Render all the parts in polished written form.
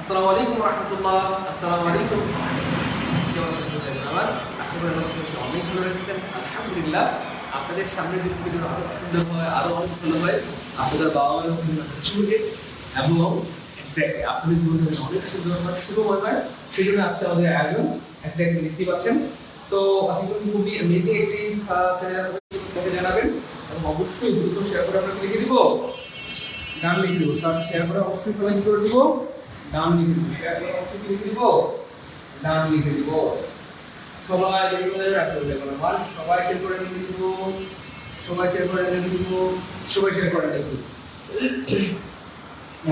আসসালামু আলাইকুম রাহমাতুল্লাহ। আসসালামু আলাইকুম। কেমন আছেন সবাই? আমার আশা করি আপনারা অনেক ভালো রেখেছেন। আলহামদুলিল্লাহ। আপনাদের সামনে যদি ভিডিও আরো সুন্দর হয়, আরো অনেক ভালো হয়, আপনাদের বাবা মায়ের সঙ্গে এবং এক্স্যাক্টলি আপনাদের জীবনে অনেক সুন্দর হয়, শুভময় হয়। সেই জন্য আজকে আমাদের আয়োজন এক্স্যাক্টলি দেখতে পাচ্ছেন। তো আজকে কিন্তু খুবই মেয়েদের একটি সেমিনার জানাবেন এবং অবশ্যই দ্রুত শেয়ার করে আপনাকে লিখে দিব, গান লিখে দিব। শেয়ার করে অবশ্যই সবাই কি করে দিব, নাম লিখে দিব। শেয়ার করে অবশ্যই লিখে দিব, নাম লিখে দিব। সবাই লিখে রাখতে হবে আমার, সবাই শেয়ার করে লিখে দিব, সবাই শেয়ার করে লিখে দিব, সবাই শেয়ার করে লিখে দিব।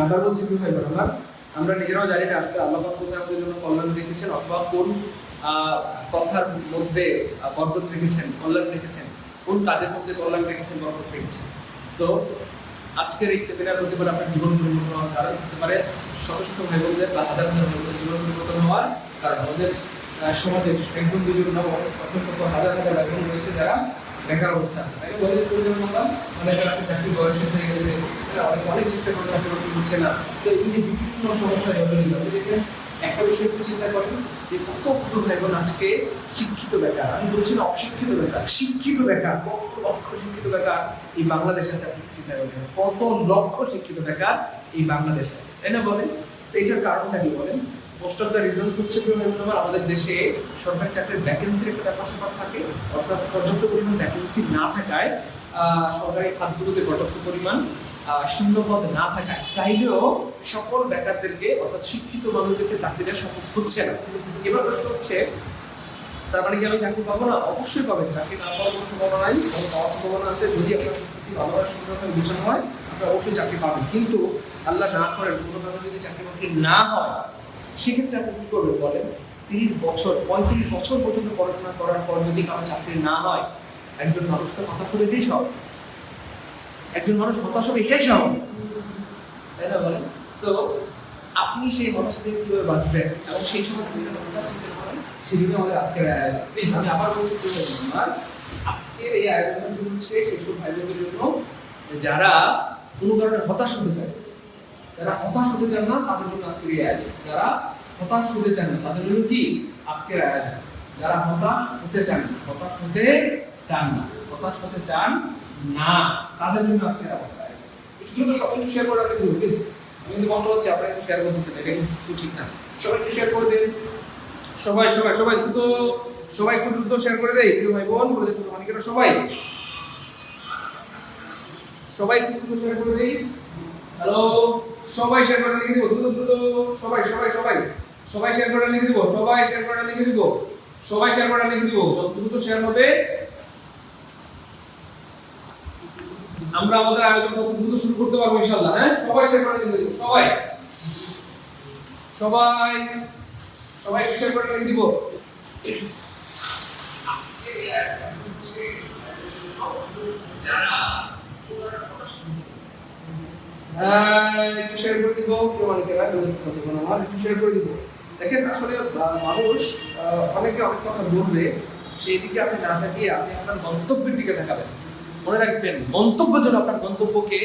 আবার বলছি কি ভাই বোনেরা, আমরা নিজেরাও জানি না আসলে আল্লাহ পাক কোথায় আমাদের জন্য কল্যাণ রেখেছেন অথবা কোন কথার মধ্যে বরকত রেখেছেন, কল্যাণ রেখেছেন, কোন কাজের মধ্যে কল্যাণ রেখেছেন, বরকত রেখেছেন। তো আজকের এই সেমিনার হতে পারে আপনার জীবন পরিবর্তন হওয়ার কারণ, হতে পারে শত শত ভাই বোনদের বা হাজার হাজার ভাই বোনদের জীবন পরিবর্তন হওয়ার কারণ। আমাদের সমাজে একজন দুজন না শত শত হাজার হাজার ভাই বোন রয়েছে যারা বেকার অবস্থা। তাই বলে প্রয়োজন বললাম, অনেকের আপনি চাকরি বয়স হয়ে গেছে, অনেক অনেক চেষ্টা করে চাকরি করতে হচ্ছে না। তো এই যে বিভিন্ন সমস্যা এগুলো দেখেন, একটা বিষয় একটু চিন্তা করেন যে কত কত ভাই বোন আজকে শিক্ষিত বেকার, আমি বলছি না অশিক্ষিত বেকার, শিক্ষিত বেকার, কত লক্ষ শিক্ষিত বেকার এই বাংলাদেশে। আপনি চিন্তা করেন কত লক্ষ শিক্ষিত বেকার এই বাংলাদেশে, তাই না? বলেন তো এটার কারণটা কি বলেন? মোস্ট অফ দ্য রিজনস হচ্ছে আমাদের দেশে সরকারি চাকরির ভ্যাকেন্সির একটা ব্যাপার স্যাপার থাকে, অর্থাৎ পর্যাপ্ত পরিমাণ ভ্যাকেন্সি না থাকায়, সরকারি খাতগুলোতে পর্যাপ্ত পরিমাণ শূন্যপদ না থাকায় চাইলেও সকল বেকারদেরকে অর্থাৎ শিক্ষিত মানুষদেরকে চাকরি দেওয়া সম্ভব হচ্ছে না। এবার প্রশ্ন হচ্ছে, তার মানে কি আমি চাকরি পাবো না? অবশ্যই পাবেন। চাকরি না পাওয়ার কোনো সম্ভাবনা নাই, পাওয়ার সম্ভাবনা আছে। যদি আপনার প্রস্তুতি ভালো হয়, সুন্দর হয়, বিছানো হয়, আপনি অবশ্যই চাকরি পাবেন। কিন্তু আল্লাহ না করেন কোনো কারণে যদি চাকরি বাকরি না হয়, সেক্ষেত্রে আপনি কি করবেন বলেন? 30 বছর 35 বছর পর্যন্ত পড়াশোনা করার পর যদি কারো চাকরি না হয়, একজন মানুষ তো হতাশ হবে, এটাই স্বাভাবিক। একজন মানুষ হতাশ হবে, এটাই স্বাভাবিক, তাই না? বলেন তো আপনি সেই হতাশা থেকে কিভাবে বাঁচবেন এবং সেই সময় সেজন্য আমাদের আজকের আয়োজন। প্লিজ আমি আবার বলছি, আজকের এই আয়োজনটা শুরু হচ্ছে সেসব ভাই বোনদের জন্য যারা কোনো কারণে হতাশ হতে চায়। যারা হতাশ হতে চান না তাদের জন্য আজকের এই আয়োজন। যারা হতাশ হতে চান না তাদের জন্য কি আজকের আয়োজন? যারা হতাশ হতে চান না, হতাশ হতে চান না, হতাশ হতে চান না তাদের জন্য আজকের আয়োজন। একটু তো সবাই একটু শেয়ার করে রাখবেন প্লিজ। আমি কিন্তু বন্ধ হচ্ছে, আপনারা একটু শেয়ার করতেছেন, এটা কিন্তু ঠিক না। সবাই একটু শেয়ার করে দেন, সবাই সবাই সবাই দ্রুত, সবাই একটু দ্রুত শেয়ার করে দেয় প্রিয় ভাই বোন, বলে দেন মানিকেরা, সবাই সবাই একটু দ্রুত শেয়ার করে দেই। হ্যালো, সবাই শেয়ার করে লিখে দিব, দ্রুত দ্রুত, সবাই সবাই সবাই সবাই শেয়ার করে লিখে দিব, সবাই শেয়ার করে লিখে দিব, সবাই শেয়ার করে লিখে দিব। যত দ্রুত শেয়ার হবে আমরা আমাদের আয়োজন তত দ্রুত শুরু করতে পারবো ইনশাআল্লাহ। হ্যাঁ, সবাই শেয়ার করে লিখে দিব, সবাই সবাই সবাই শেয়ার করে লিখে দিব। একটু শেয়ার করে দিব প্রমাণিকেরা, একটু শেয়ার করে দিব। দেখেন আসলে মানুষ অনেকে অনেক কথা বলবে, সেই দিকে আপনি না তাকিয়ে আপনি আপনার গন্তব্যের দিকে তাকাবেন। মনে রাখবেন, মন্তব্য যেন আপনার গন্তব্যকে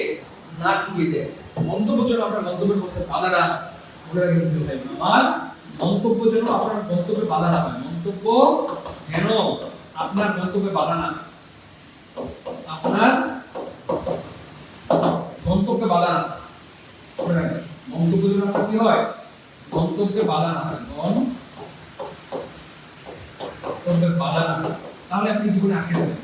না ঠুকিয়ে দেয়, মন্তব্য যেন আপনার গন্তব্যের মধ্যে বাধা না হয়। মনে রাখবেন আমার মন্তব্য যেন আপনার গন্তব্যে বাধা না হয়, মন্তব্য যেন আপনার গন্তব্যে বাধা না, আপনার গন্তব্যে বাধা না। মনে রাখবেন মন্তব্য যেন আপনার কি হয়, গন্তব্যে বাধা না হয়, গন্তব্যে বাধা না, তাহলে আপনি জীবনে আটকে যাবেন।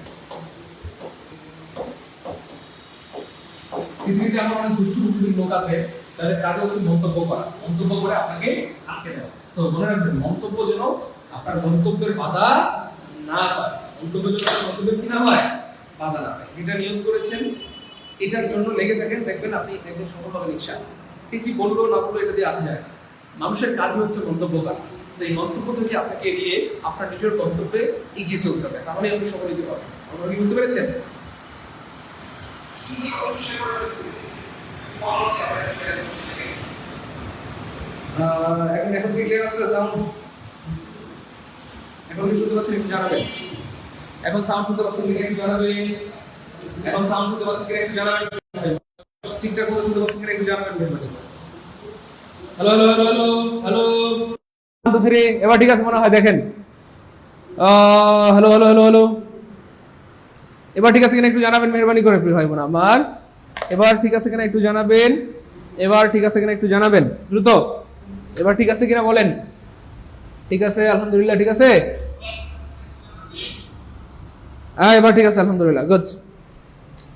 পৃথিবীতে এমন অনেক দুষ্টু প্রকৃতির লোক আছে তাদের কাজ হচ্ছে মন্তব্য করা, মন্তব্য করে আপনাকে আটকে দেওয়া। তো মনে রাখবেন মন্তব্য যেন আপনার গন্তব্যের বাধা না হয়, মন্তব্য যেন আপনার গন্তব্যের কি না হয়, বাধা না হয়। এটা নিয়ত করেছেন, এটার জন্য লেগে থাকেন, দেখবেন আপনি একদম সফল হবেন ইনশাআল্লাহ। কি বললো না বললো এটা দিয়ে আসে যায়। মানুষের কাজই হচ্ছে মন্তব্য করা। সেই মন্তব্য থেকে আপনাকে এড়িয়ে আপনার নিজের গন্তব্যে এগিয়ে চলতে হবে, তাহলে আপনি সফল হতে পারবেন। আপনারা কি বুঝতে পেরেছেন? এখন কি ক্লিয়ার আছে? এখন কি শুনতে পাচ্ছেন? একটু জানাবেন। এখন সাউন্ড শুনতে পাচ্ছেন কিনা একটু জানাবেন। এখন সাউন্ড শুনতে পাচ্ছেন কিনা একটু জানাবেন। ঠিকঠাক করে শুনতে পাচ্ছেন কিনা একটু জানাবেন। Hello hello hello hello hello 1 2 3 এবার ঠিক আছে মনে হয় দেখেন হ্যালো হ্যালো হ্যালো হ্যালো এবার ঠিক আছে কিনা একটু জানাবেন মেহেরবানি করে প্রিয় ভাই বোন আমার এবার ঠিক আছে কিনা একটু জানাবেন এবার ঠিক আছে কিনা একটু জানাবেন দ্রুত এবার ঠিক আছে কিনা বলেন ঠিক আছে আলহামদুলিল্লাহ ঠিক আছে হ্যাঁ এবার ঠিক আছে আলহামদুলিল্লাহ গুড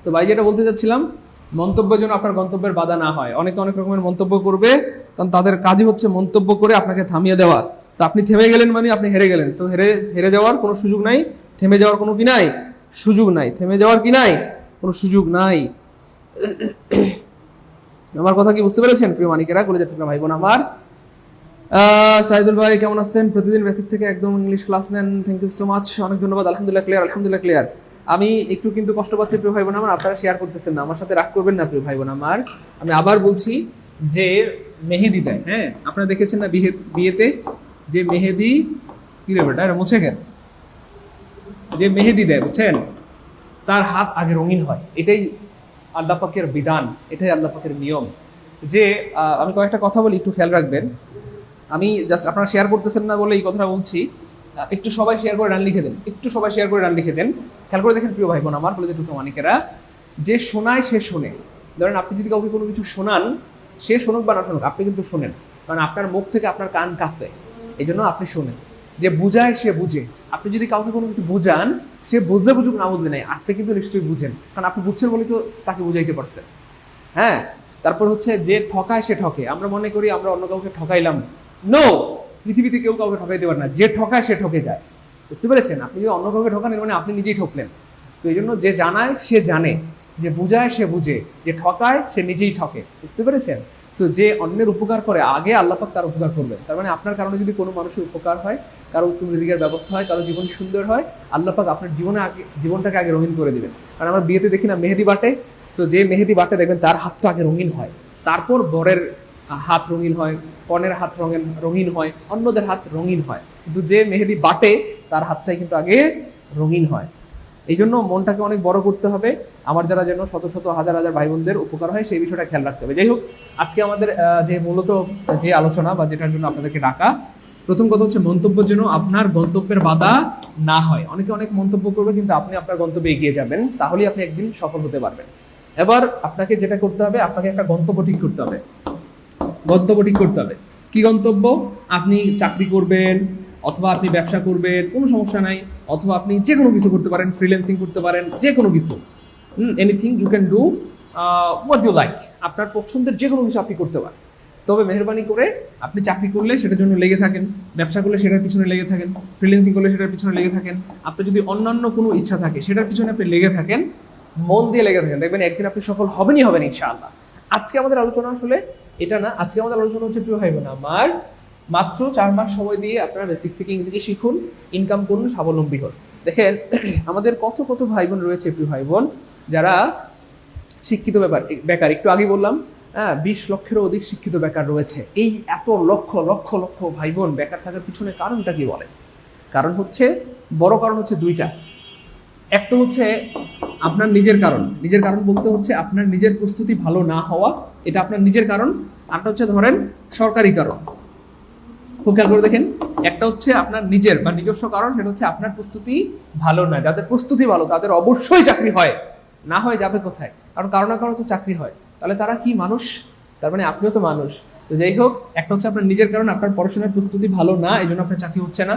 তো ভাই যেটা বলতে চাচ্ছিলাম মন্তব্যের জন্য আপনার গন্তব্যের বাধা না হয় অনেকে অনেক রকমের মন্তব্য করবে কারণ তাদের কাজই হচ্ছে মন্তব্য করে আপনাকে থামিয়ে দেওয়া তো আপনি থেমে গেলেন মানে আপনি হেরে গেলেন তো হেরে যাওয়ার কোনো সুযোগ নাই থেমে যাওয়ার কোনো কি নাই সুযোগ নাই থেমে যাওয়ার কি নাই কোনো সুযোগ নাই আমার কথা কি বুঝতে পেরেছেন প্রিয় মানিকেরা কলেজের থেকে ভাই বোন আমার সাইদুল ভাই কেমন আছেন প্রতিদিন বেসিক থেকে একদম ইংলিশ ক্লাস নেন থ্যাংক ইউ সো মাচ অনেক ধন্যবাদ আলহামদুলিল্লাহ ক্লিয়ার আমি একটু কিন্তু কষ্ট পাচ্ছি প্রিয় ভাই বোন আমার আপনারা শেয়ার করতেছেন না আমার সাথে রাগ করবেন না প্রিয় ভাই বোন আমার আমি আবার বলছি যে মেহেদি দেয় হ্যাঁ আপনারা দেখেছেন না বিয়েতে যে মেহেদি কি রে বেটা এটা মুছে গেল যে মেহেদি দেয় বুঝছেন তার হাত আগে রঙিন হয় এটাই আল্লাহ পাকের বিধান এটাই আল্লাহ পাকের নিয়ম যে আমি কয়েকটা কথা বলি একটু খেয়াল রাখবেন আমি জাস্ট আপনারা শেয়ার করতেছেন না বলে এই কথাটা বলছি একটু সবাই শেয়ার করে রান লিখে দেন একটু সবাই শেয়ার করে রান লিখে দেন খেয়াল করে দেখেন প্রিয় ভাই বোন আমার বলে দুটো মানিকেরা যে শোনায় সে শোনে ধরেন আপনি যদি কাউকে কোনো কিছু শোনান সে শোনুক বা না শোনুক আপনি কিন্তু শোনেন কারণ আপনার মুখ থেকে আপনার কান কাছে এই জন্য আপনি শোনেন যে বুঝায় সে বুঝে আপনি যদি কাউকে কোনো কিছু বুঝান সে বুঝলে বুঝুক না বুঝবে নাই আপনি কিন্তু নিশ্চয়ই বুঝেন কারণ আপনি বুঝছেন বলে তো তাকে বুঝাইতে পারছেন হ্যাঁ তারপর হচ্ছে যে ঠকায় সে ঠকে আমরা মনে করি আমরা অন্য কাউকে ঠকাইলাম নো পৃথিবীতে কেউ কাউকে ঠকাইতে পারে না যে ঠকায় সে ঠকে যায় বুঝতে পেরেছেন আপনি যদি অন্য কাউকে ঠকান মানে আপনি নিজেই ঠকলেন তো এই জন্য যে জানায় সে জানে যে বুঝায় সে বুঝে যে ঠকায় সে নিজেই ঠকে বুঝতে পেরেছেন তো যে অন্যের উপকার করে আগে আল্লাহ পাক তার উপকার করবেন তার মানে আপনার কারণে যদি কোনো মানুষের উপকার হয় কারো উত্তম রিজিকের ব্যবস্থা হয় কারো জীবন সুন্দর হয় আল্লাহ পাক আপনার জীবনটাকে আগে রঙিন করে দিবেন কারণ আমরা বিয়েতে দেখি না মেহেদি বাটে তো যে মেহেদি বাটে দেখবেন তার হাতটা আগে রঙিন হয় তারপর বরের হাত রঙিন হয় কনের হাত রঙিন হয় অন্যদের হাত রঙিন হয় কিন্তু যে মেহেদি বাটে তার হাতটাই কিন্তু আগে রঙিন হয় এই জন্য মনটাকে অনেক বড় করতে হবে আমার যারা যেন শত শত হাজার হাজার ভাই বোনদের উপকার হয় সেই বিষয়টা খেয়াল রাখতে হবে যাই হোক আজকে আমাদের যে মূলত যে আলোচনা বা যেটার জন্য আপনাদেরকে ডাকা প্রথম কথা হচ্ছে মন্তব্যের জন্য আপনার গন্তব্যের বাধা না হয় অনেকে অনেক মন্তব্য করবে কিন্তু আপনি আপনার গন্তব্যে এগিয়ে যাবেন তাহলেই আপনি একদিন সফল হতে পারবেন এবার আপনাকে যেটা করতে হবে আপনাকে একটা গন্তব্য ঠিক করতে হবে কি গন্তব্য আপনি চাকরি করবেন অথবা আপনি ব্যবসা করবেন কোনো সমস্যা নাই অথবা আপনি যে কোনো কিছু করতে পারেন ফ্রিল্যান্সিং করতে পারেন যে কোনো কিছু anything you can do what you like আপনার পছন্দের যে কোনো কিছু আপনি করতে পারেন তবে মেহরবানি করে আপনি চাকরি করলে সেটার জন্য লেগে থাকেন ব্যবসা করলে সেটার পিছনে লেগে থাকেন ফ্রিল্যান্সিং করলে সেটার পিছনে লেগে থাকেন আপনার যদি অন্যান্য কোনো ইচ্ছা থাকে সেটার পিছনে আপনি লেগে থাকেন মন দিয়ে লেগে থাকেন দেখবেন একদিন আপনি সফল হবেনই ইনশাআল্লাহ আজকে আমাদের আলোচনা আসলে এটা না আজকে আমাদের আলোচনা হচ্ছে প্রিয় ভাই বোন আমার মাত্র 4 মাস সময় দিয়ে আপনারা বেসিক থেকে ইংরেজি শিখুন ইনকাম করুন স্বাবলম্বী হন দেখেন আমাদের কত কত ভাই বোন রয়েছে প্রিয় ভাই বোন যারা শিক্ষিত বেকার একটু আগে বললাম 20 লক্ষেরও অধিক শিক্ষিত বেকার রয়েছে এই এত লক্ষ লক্ষ লক্ষ ভাই বোন বেকার থাকার পিছনে কারণটা কি বলে কারণ হচ্ছে বড় কারণ হচ্ছে দুইটা একটা হচ্ছে আপনার নিজের কারণ বলতে হচ্ছে আপনার নিজের প্রস্তুতি ভালো না হওয়া এটা আপনার নিজের কারণ আরটা হচ্ছে ধরেন সরকারি কারণ খুব খেয়াল করে দেখেন একটা হচ্ছে আপনার নিজের বা নিজস্ব কারণ সেটা হচ্ছে আপনার প্রস্তুতি ভালো না যাদের প্রস্তুতি ভালো তাদের অবশ্যই চাকরি হয় না হয় যাবে কোথায় কারণ না কারণ তো চাকরি হয় তাহলে তারা কি মানুষ তার মানে আপনিও তো মানুষ তো যাই হোক একটা হচ্ছে আপনার নিজের কারণ আপনার পড়াশোনার প্রস্তুতি ভালো না এই জন্য আপনার চাকরি হচ্ছে না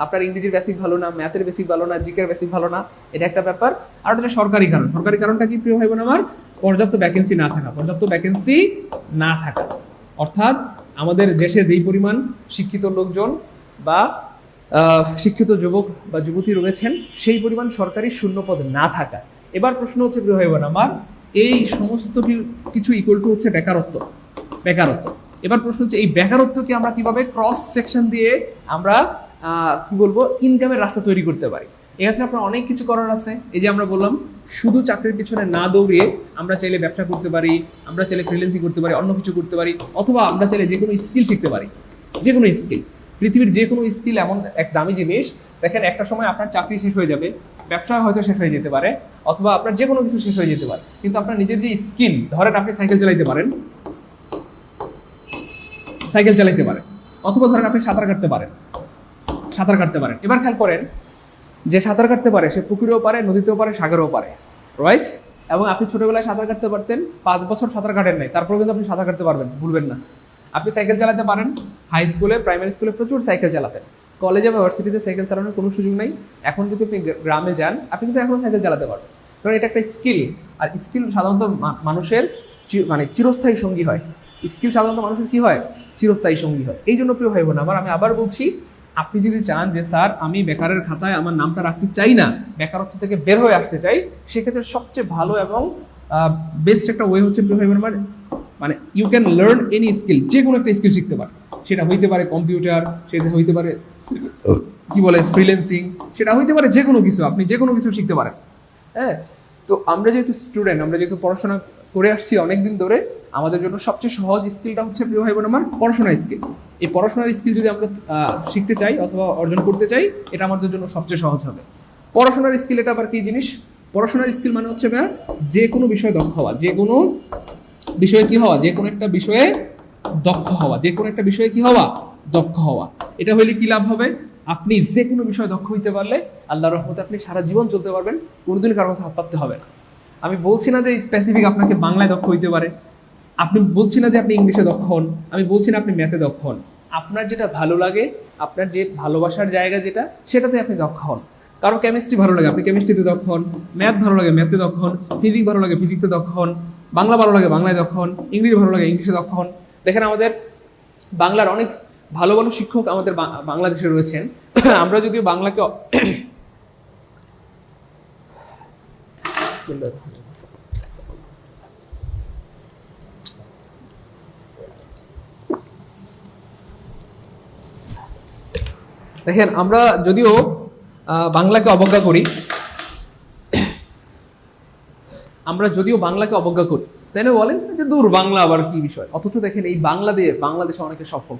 আপনার ইংরেজির বেসিক ভালো না ম্যাথের বেসিক ভালো না জিকের বেসিক ভালো না এটা একটা ব্যাপার আর ওটা সরকারি কারণটা কি প্রিয় ভাই বোন আমার পর্যাপ্ত ভ্যাকেন্সি না থাকা অর্থাৎ আমাদের দেশে যেই পরিমাণ শিক্ষিত লোকজন বা শিক্ষিত যুবক বা যুবতী রয়েছেন সেই পরিমাণ সরকারি শূন্যপদ না থাকা এবার প্রশ্ন হচ্ছে প্রিয় ভাই বোন আমার এই সমস্ত কিছু ইকুয়াল টু হচ্ছে বেকারত্ব এবার প্রশ্ন হচ্ছে এই বেকারত্বকে আমরা কিভাবে ক্রস সেকশন দিয়ে আমরা কি বলবো ইনকামের রাস্তা তৈরি করতে পারি এক্ষেত্রে আপনার অনেক কিছু করার আছে এই যে আমরা বললাম শুধু চাকরির পিছনে না দৌড়িয়ে আমরা চাইলে ব্যবসা করতে পারি আমরা চাইলে ফ্রিল্যান্সিং করতে পারি অন্য কিছু করতে পারি অথবা আমরা চাইলে যে কোনো স্কিল শিখতে পারি যে কোনো স্কিল পৃথিবীর যে কোনো স্কিল এমন এক দামি জিনিস দেখেন একটা সময় আপনার চাকরি শেষ হয়ে যাবে ব্যবসা হয়তো শেষ হয়ে যেতে পারে অথবা আপনার যে কোনো কিছু শেষ হয়ে যেতে পারে কিন্তু আপনার নিজের যে স্কিল ধরেন আপনি সাইকেল চালাইতে পারেন সাইকেল চালাতে পারে, অথবা ধরেন আপনি সাঁতার কাটতে পারেন, সাঁতার কাটতে পারেন। এবার খেয়াল করেন, যে সাঁতার কাটতে পারে সে পুকুরেও পারে, নদীতেও পারে, সাগরেও পারে, রাইট? এবং আপনি ছোটবেলায় সাঁতার কাটতে পারতেন, 5 বছর সাঁতার কাটেন নাই, তারপরে কিন্তু আপনি সাঁতার কাটতে পারবেন, ভুলবেন না। আপনি সাইকেল চালাতে পারেন, হাই স্কুলে, প্রাইমারি স্কুলে প্রচুর সাইকেল চালাতেন, কলেজে বা ভার্সিটিতে সাইকেল চালানোর কোনো সুযোগ নাই। এখন যদি আপনি গ্রামে যান, আপনি কিন্তু এখনো সাইকেল চালাতে পারবেন, কারণ এটা একটা স্কিল। আর স্কিল সাধারণত মানুষের মানে চিরস্থায়ী সঙ্গী হয়। স্কিল সাধারণত মানুষের কি হয়? চিরস্থায়ী সঙ্গী হয়। এই জন্য প্রিয় ভাই বোন আমার, আমি আবার বলছি, আপনি যদি চান যে স্যার আমি বেকারের খাতায় আমার নামটা রাখতে চাই না, বেকারত্ব থেকে বের হয়ে আসতে চাই, সেক্ষেত্রে সবচেয়ে ভালো এবং বেস্ট একটা ওয়ে হচ্ছে প্রিয় ভাই বোন আমার, মানে you can learn any skill, যে কোনো একটা স্কিল শিখতে পারে। সেটা হইতে পারে কম্পিউটার, সেটা হইতে পারে কি বলে ফ্রিল্যান্সিং, সেটা হইতে পারে যে কোনো কিছু, আপনি যে কোনো কিছু শিখতে পারেন। হ্যাঁ, তো আমরা যেহেতু স্টুডেন্ট, আমরা যেহেতু পড়াশোনা করে আসছি অনেকদিন ধরে, আমাদের জন্য সবচেয়ে সহজ স্কিলটা হচ্ছে প্রিয় ভাই বোন আমার পড়াশোনার স্কিল। এই পড়াশোনার স্কিল যদি আমরা শিখতে চাই অথবা অর্জন করতে চাই, এটা আমাদের জন্য সবচেয়ে সহজ হবে। পড়াশোনার স্কিল এটা আবার কি জিনিস? পড়াশোনার স্কিল মানে হচ্ছে যে কোনো বিষয়ে দক্ষ হওয়া, যে কোনো বিষয়ে কি হওয়া, যে কোনো একটা বিষয়ে দক্ষ হওয়া, যে কোনো একটা বিষয়ে কি হওয়া, দক্ষ হওয়া। এটা হইলে কি লাভ হবে? আপনি যে কোনো বিষয়ে দক্ষ হইতে পারলে আল্লাহর রহমতে আপনি সারা জীবন চলতে পারবেন, কোনোদিন কারো কথা হাত পাততে হবে না। আমি বলছি না যে স্পেসিফিক আপনাকে বাংলায় দক্ষ হইতে পারে, আপনি বলছি না যে আপনি ইংলিশে দক্ষ হন, আমি বলছি না আপনি ম্যাথে দক্ষ হন। আপনার যেটা ভালো লাগে, আপনার যে ভালোবাসার জায়গা যেটা, সেটাতে আপনি দক্ষ হন। কারো কেমিস্ট্রি ভালো লাগে, আপনি কেমিস্ট্রিতে দক্ষ হন, ম্যাথ ভালো লাগে, ম্যাথে দক্ষ হন, ফিজিক্স ভালো লাগে, ফিজিক্সে দক্ষ হন, বাংলা ভালো লাগে, বাংলায় দক্ষ হন, ইংলিশ ভালো লাগে, ইংলিশে দক্ষ হন। দেখেন আমাদের বাংলার অনেক ভালো ভালো শিক্ষক আমাদের বাংলাদেশে রয়েছেন। আমরা যদিও বাংলাকে দেখেন আমরা যদিও বাংলাকে অবজ্ঞা করি, তাই না? বলেন যে দূর বাংলা আবার কি বিষয়, অথচ দেখেন এই বাংলাদেশে অনেকে সফল।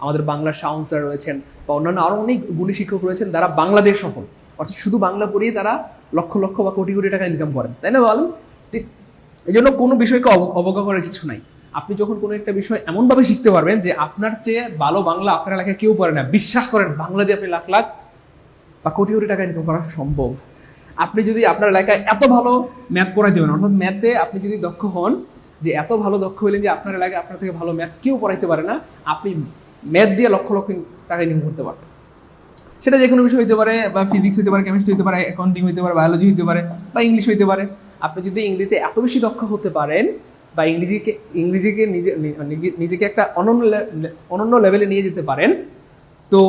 আমাদের বাংলার শাওন স্যার রয়েছেন বা অন্যান্য আরো অনেক গুণী শিক্ষক রয়েছেন, যারা বাংলাদেশ সফল, অর্থাৎ শুধু বাংলা পড়িয়ে তারা লক্ষ লক্ষ বা কোটি কোটি টাকা ইনকাম করেন, তাই না? বলেন ঠিক। এই জন্য কোনো বিষয়কে অবজ্ঞা করার কিছু নাই। আপনি যখন কোনো একটা বিষয় এমনভাবে শিখতে পারবেন যে আপনার চেয়ে ভালো বাংলা আপনার এলাকায় কেউ পারে না, বিশ্বাস করেন বাংলা দিয়ে আপনি লাখ লাখ বা কোটি কোটি টাকা ইনকাম করা সম্ভব। আপনি যদি আপনার এলাকায় এত ভালো ম্যাথ পড়াইতে পারেন, অর্থাৎ ম্যাথে আপনি যদি দক্ষ হন, যে এত ভালো দক্ষ হইলেন যে আপনার এলাকায় আপনার থেকে ভালো ম্যাথ কেউ পড়াইতে পারে না, আপনি ম্যাথ দিয়ে লক্ষ লক্ষ টাকা ইনকাম করতে পারবেন। সেটা যে কোনো বিষয় হইতে পারে, বা ফিজিক্স হইতে পারে, কেমিস্ট্রি হইতে পারে, অ্যাকাউন্টিং হইতে পারে, বায়োলজি হইতে পারে, বা ইংলিশ হইতে পারে। আপনি যদি ইংরেজিতে এত বেশি দক্ষ হতে পারেন বা ইংরেজিকে নিজেকে একটা অনন্য লেভেলে নিয়ে যেতে পারেন, তো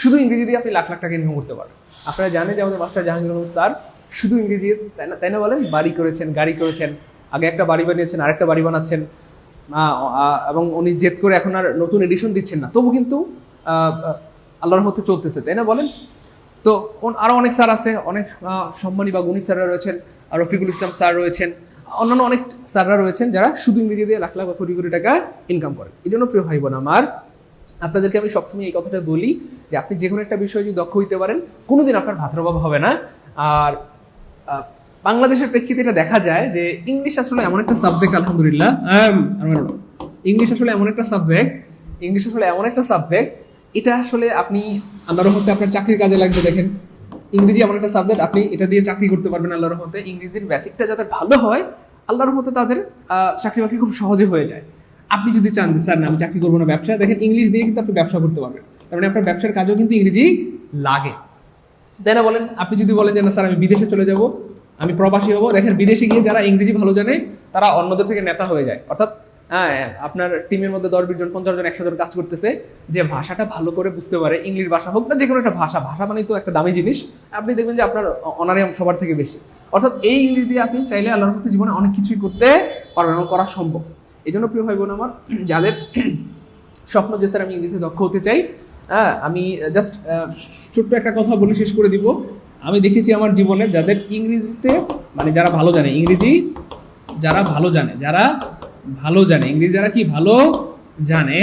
শুধু ইংরেজি দিয়ে আপনি লাখ লাখ টাকা ইনকাম করতে পারেন। আপনারা জানেন যে আমাদের মাস্টার জাহাঙ্গীর আলম স্যার শুধু ইংরেজি, তাই না বলেন, বাড়ি করেছেন, গাড়ি করেছেন, আগে একটা বাড়ি বানিয়েছেন, আরেকটা বাড়ি বানাচ্ছেন, এবং উনি জেদ করে এখন আর নতুন এডিশন দিচ্ছেন না, তবু কিন্তু আল্লাহর মধ্যে চলতেছে, তাই না বলেন? তো আরো অনেক স্যার আছে, অনেক সম্মানী বা গুণী স্যাররা রয়েছেন, আর রফিকুল ইসলাম স্যার রয়েছেন, অন্যান্য অনেক স্যাররা রয়েছেন যারা শুধু ইংরেজি দিয়ে লাখ লাখ বা কোটি কোটি টাকা ইনকাম করেন। এই জন্য প্রিয় ভাই বোন আমার, আপনাদেরকে আমি সবসময় এই কথাটা বলি যে আপনি যে কোনো একটা বিষয়ে যদি দক্ষ হইতে পারেন, কোনোদিন আপনার ভাতের অভাব হবে না। আর বাংলাদেশের প্রেক্ষিতে এটা দেখা যায় যে ইংলিশ আসলে এমন একটা সাবজেক্ট, আলহামদুলিল্লাহ, ইংলিশ আসলে এমন একটা সাবজেক্ট, এটা আসলে আপনি আল্লাহর রহমতে আপনার চাকরির কাজে লাগবে। দেখেন ইংরেজি এমন একটা সাবজেক্ট, আপনি এটা দিয়ে চাকরি করতে পারবেন আল্লাহর রহমতে। ইংরেজির বেসিকটা যাদের ভালো হয়, আল্লাহর রহমতে তাদের চাকরি বাকরি খুব সহজে হয়ে যায়। আপনি যদি চান যে স্যার না আমি চাকরি করবো না, ব্যবসা, দেখেন ইংলিশ দিয়ে কিন্তু আপনি ব্যবসা করতে পারবেন, তার মানে আপনার ব্যবসার কাজেও কিন্তু ইংরেজি লাগে, তাই না বলেন? আপনি যদি বলেন যে না স্যার আমি বিদেশে চলে যাব, আমি প্রবাসী হবো, দেখেন বিদেশে গিয়ে যারা ইংরেজি ভালো জানে তারা অন্যদের থেকে নেতা হয়ে যায়। অর্থাৎ আপনার টিমের মধ্যে 10-20 জন 50 জন 100 জন কাজ করতেছে, যে ভাষাটা ভালো করে বুঝতে পারে, ইংলিশ ভাষা হোক না যে কোনো একটা ভাষা মানে তো একটা দামি জিনিস, আপনি দেখবেন যে আপনার অনারিয়াম সবার থেকে বেশি। অর্থাৎ এই ইংলিশ দিয়ে আপনি চাইলে আল্লাহর মধ্যে জীবনে অনেক কিছুই করতে পারবেন, করা সম্ভব। এই জন্য প্রিয় ভাই বোন আমার, যাদের স্বপ্ন যে স্যার আমি ইংরেজিতে দক্ষ হতে চাই, আমি জাস্ট ছোট্ট একটা কথা বলে শেষ করে দিব। আমি দেখেছি আমার জীবনে যাদের ইংরেজিতে, মানে যারা ভালো জানে ইংরেজি, যারা ভালো জানে ইংরেজি, যারা কি ভালো জানে,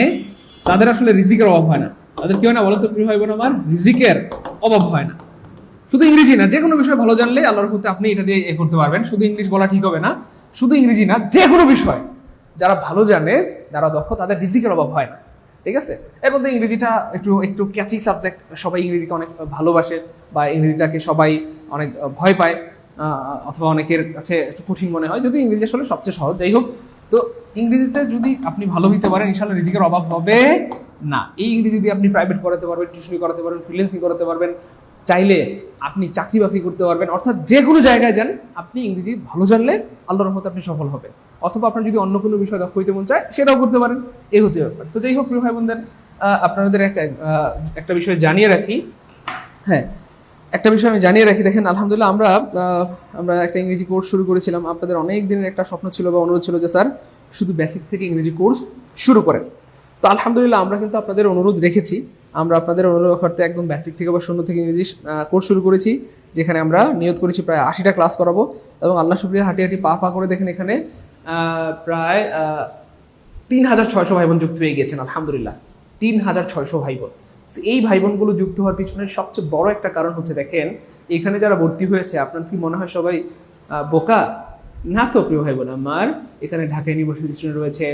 তাদের আসলে রিজিকের অভাব হয় না। তাদের কি হয় না বলো তো প্রিয় ভাই বোন আমার? রিজিকের অভাব হয় না। শুধু ইংরেজি না, যে কোনো বিষয় ভালো জানলে আল্লাহর প্রতি আপনি এটা দিয়ে করতে পারবেন। শুধু ইংলিশ বলা ঠিক হবে না, শুধু ইংরেজি না, যে কোনো বিষয় যারা ভালো জানে, যারা দক্ষ, তাদের রিজিকের অভাব হয় না। ঠিক আছে। এর মধ্যে ইংরেজিটা একটু একটু ক্যাচি সাবজেক্ট, সবাই ইংরেজিকে অনেক ভালোবাসে বা ইংরেজিটাকে সবাই অনেক ভয় পায়, অথবা অনেকের কাছে একটু কঠিন মনে হয়, যদি ইংরেজি আসলে সবচেয়ে সহজ। যাই হোক, তো ইংরেজিতে যদি আপনি ভালো হইতে পারেন ইনশাআল্লাহ রিজিকের অভাব হবে না। এই ইংরেজি দিয়ে আপনি প্রাইভেট করাতে পারবেন, টিউশনি করাতে পারবেন, ফ্রিল্যান্সিং করাতে পারবেন, চাইলে আপনি চাকরি বাকরি করতে পারবেন, অর্থাৎ যে কোনো জায়গায় যান আপনি ইংরেজি ভালো জানলে আল্লাহর রহমতে আপনি সফল হবেন। অথবা আপনার যদি অন্য কোনো বিষয় দক্ষ হইতে মন চায় সেটাও করতে পারেন, এই হচ্ছে ব্যাপার। তো যাই হোক প্রিয় ভাই বোনদের, আপনাদের একটা বিষয় জানিয়ে রাখি। হ্যাঁ, একটা বিষয় আমি জানিয়ে রাখি, দেখেন আলহামদুলিল্লাহ আমরা একটা ইংরেজি কোর্স শুরু করেছিলাম। আপনাদের অনেক দিনের একটা স্বপ্ন ছিল বা অনুরোধ ছিল যে স্যার শুধু বেসিক থেকে ইংরেজি কোর্স শুরু করেন। তো আলহামদুলিল্লাহ আমরা কিন্তু আপনাদের অনুরোধ রেখেছি, আমরা আপনাদের অনুরোধ করতে একদম বেসিক থেকে বা শূন্য থেকে ইংরেজি কোর্স শুরু করেছি, যেখানে আমরা নিয়ত করেছি প্রায় 80টা ক্লাস করাবো। এবং আল্লাহ শুকরিয়া হাঁটি হাঁটি পা করে দেখেন এখানে প্রায় 3600 ভাই বোন যুক্ত হয়ে গিয়েছেন আলহামদুলিল্লাহ, 3600 ভাই বোন। এই ভাই বোনগুলো যুক্ত হওয়ার পিছনে সবচেয়ে বড় একটা কারণ হচ্ছে, দেখেন এখানে যারা ভর্তি হয়েছে আপনার কি মনে হয় সবাই বোকা? না তো প্রিয় ভাই বোন আমার, এখানে ঢাকা ইউনিভার্সিটির স্টুডেন্ট রয়েছে,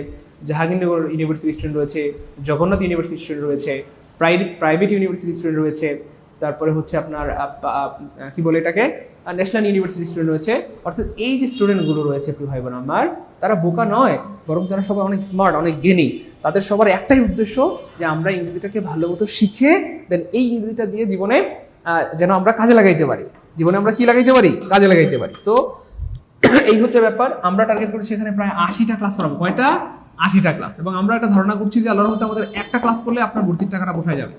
জাহাঙ্গীরনগর ইউনিভার্সিটির স্টুডেন্ট রয়েছে, জগন্নাথ ইউনিভার্সিটির স্টুডেন্ট রয়েছে, প্রাইভেট ইউনিভার্সিটির স্টুডেন্ট রয়েছে, তারপরে হচ্ছে আপনার কি বলে এটাকে ন্যাশনাল ইউনিভার্সিটির স্টুডেন্ট রয়েছে। অর্থাৎ এই যে স্টুডেন্টগুলো রয়েছে প্রিয় ভাই বোন আমার, তারা বোকা নয়, বরং তারা সবাই অনেক স্মার্ট, অনেক জ্ঞানী। তাদের সবার একটাই উদ্দেশ্য যে আমরা ইংরেজিটাকে ভালো মতো শিখে দেন এই ইংরেজিটা দিয়ে জীবনে যেন আমরা কাজে লাগাইতে পারি, জীবনে আমরা কি লাগাইতে পারি, কাজে লাগাইতে পারি। তো এই হচ্ছে ব্যাপার। আমরা টার্গেট করছি এখানে প্রায় 80টা ক্লাস করাবো। কয়টা? 80টা ক্লাস। এবং আমরা একটা ধারণা করছি যে আল্লাহর রহমতে আমাদের একটা ক্লাস করলে আপনার ভর্তির টাকাটা পোষায় যাবে।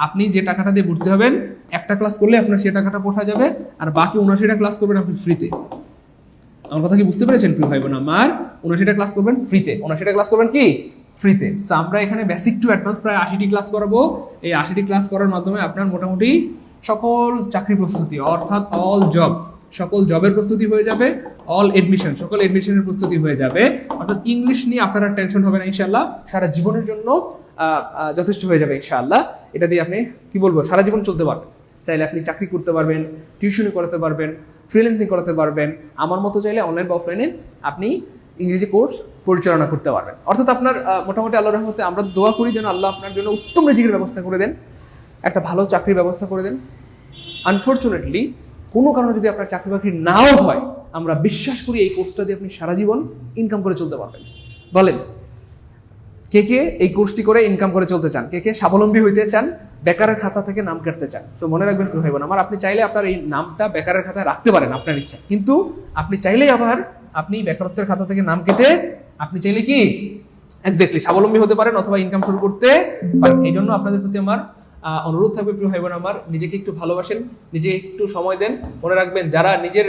আপনি যে টাকাটা দিয়ে ভর্তি হবেন একটা ক্লাস করলে আপনার সে টাকাটা পোষায় যাবে, আর বাকি 79টা ক্লাস করবেন আপনি ফ্রিতে। আমার কথা কি বুঝতে পেরেছেন প্রিয় ভাই বোন আমার? 79টা ক্লাস করবেন ফ্রিতে, 79টা ক্লাস করবেন কি ফ্রিতে। আমরা এখানে বেসিক টু অ্যাডভান্স প্রায় 80টি ক্লাস করাবো। এই 80টি ক্লাস করার মাধ্যমে আপনার মোটামুটি সকল চাকরি প্রস্তুতি, অর্থাৎ অল জব, সকল জবের প্রস্তুতি হয়ে যাবে, অল এডমিশন, সকল এডমিশনের প্রস্তুতি হয়ে যাবে। অর্থাৎ ইংলিশ নিয়ে আপনারা টেনশন হবে না ইনশাআল্লাহ, সারা জীবনের জন্য যথেষ্ট হয়ে যাবে ইনশাআল্লাহ। এটা দিয়ে আপনি কি বলবো সারা জীবন চলতে পারবেন। চাইলে আপনি চাকরি করতে পারবেন, টিউশনি করাতে পারবেন, ফ্রিল্যান্সিং করাতে পারবেন, আমার মতো চাইলে অনলাইন বা অফলাইনে আপনি ইংরেজি কোর্স পরিচালনা করতে পারবেন। অর্থাৎ আপনার মোটামুটি আল্লাহর রহমতে আমরা দোয়া করি যেন আল্লাহ আপনার জন্য উত্তম রিজিকের ব্যবস্থা করে দেন, একটা ভালো চাকরির ব্যবস্থা করে দেন। আনফরচুনেটলি কোনো কারণে যদি আপনার চাকরি বাকরি নাও হয়, আমরা বিশ্বাস করি এই কোর্সটা দিয়ে আপনি সারা জীবন ইনকাম করে চলতে পারবেন। বলেন কে কে এই কোর্সটি করে ইনকাম করে চলতে চান? কে কে স্বাবলম্বী হইতে চান, বেকারের খাতা থেকে নাম কাটতে চান? তো মনে রাখবেন ভাই বোন আমার, আপনি চাইলে আপনার এই নামটা বেকারের খাতায় রাখতে পারেন আপনার ইচ্ছা, কিন্তু আপনি চাইলেই আবার আপনি বেকারত্বের খাতা থেকে নাম কেটে আপনি চাইলে কি এক্স্যাক্টলি স্বাবলম্বী হতে পারেন অথবা ইনকাম শুরু করতে পারেন। এই জন্য আপনাদের প্রতি আমার অনুরোধ থাকবে প্রিয় ভাই বোন আমার, নিজেকে একটু ভালোবাসেন, নিজে একটু সময় দেন। মনে রাখবেন যারা নিজের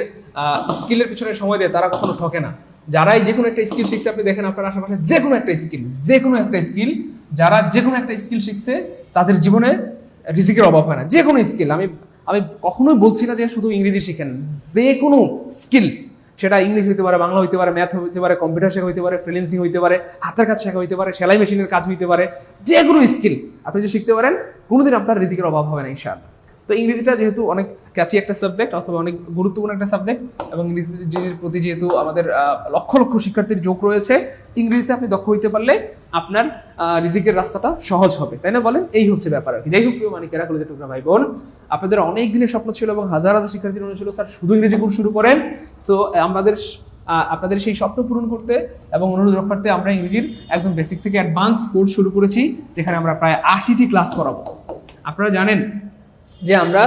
স্কিলের পিছনে সময় দেয় তারা কখনো ঠকে না। যারাই যে কোনো একটা স্কিল শিখছে, আপনি দেখেন আপনার আশেপাশে যে কোনো একটা স্কিল, যারা যে কোনো একটা স্কিল শিখছে তাদের জীবনে রিজিকের অভাব হয় না। যে কোনো স্কিল, আমি কখনোই বলছি না যে শুধু ইংরেজি শিখেন, যে কোনো স্কিল, সেটা ইংলিশ হইতে পারে, বাংলা হইতে পারে, ম্যাথ হইতে পারে, কম্পিউটার শেখা হইতে পারে, ফ্রিল্যান্সিং হইতে পারে, হাতের কাজ শেখা হইতে পারে, সেলাই মেশিনের কাজ হইতে পারে, যে কোনো স্কিল আপনি যদি শিখতে পারেন কোনোদিন আপনার রিজিকের অভাব হবে না ইনশাআল্লাহ। তো ইংরেজিটা যেহেতু অনেক ক্যাচি একটা সাবজেক্ট অথবা অনেক গুরুত্বপূর্ণ একটা সাবজেক্ট, এবং ইংরেজির প্রতি যেহেতু আমাদের লক্ষ লক্ষ শিক্ষার্থীর যোগ রয়েছে, ইংরেজিতে আপনি দক্ষ হইতে পারলে আপনার রিজিকের রাস্তাটা সহজ হবে, তাই না বলেন? এই হচ্ছে ব্যাপার আর কি। যাই হোক প্রিয় মানিকেরা, কলেজের টুকরা ভাই বোন, আপনাদের অনেক দিনের স্বপ্ন ছিল এবং হাজার হাজার শিক্ষার্থীর মনে ছিল স্যার শুধু ইংরেজি কোর্স শুরু করেন। তো আপনাদের সেই স্বপ্ন পূরণ করতে এবং অনুরোধ রক্ষার্থে আমরা ইংরেজির একদম বেসিক থেকে অ্যাডভান্স কোর্স শুরু করেছি, যেখানে আমরা প্রায় 80টি ক্লাস করাবো। আপনারা জানেন যে আমরা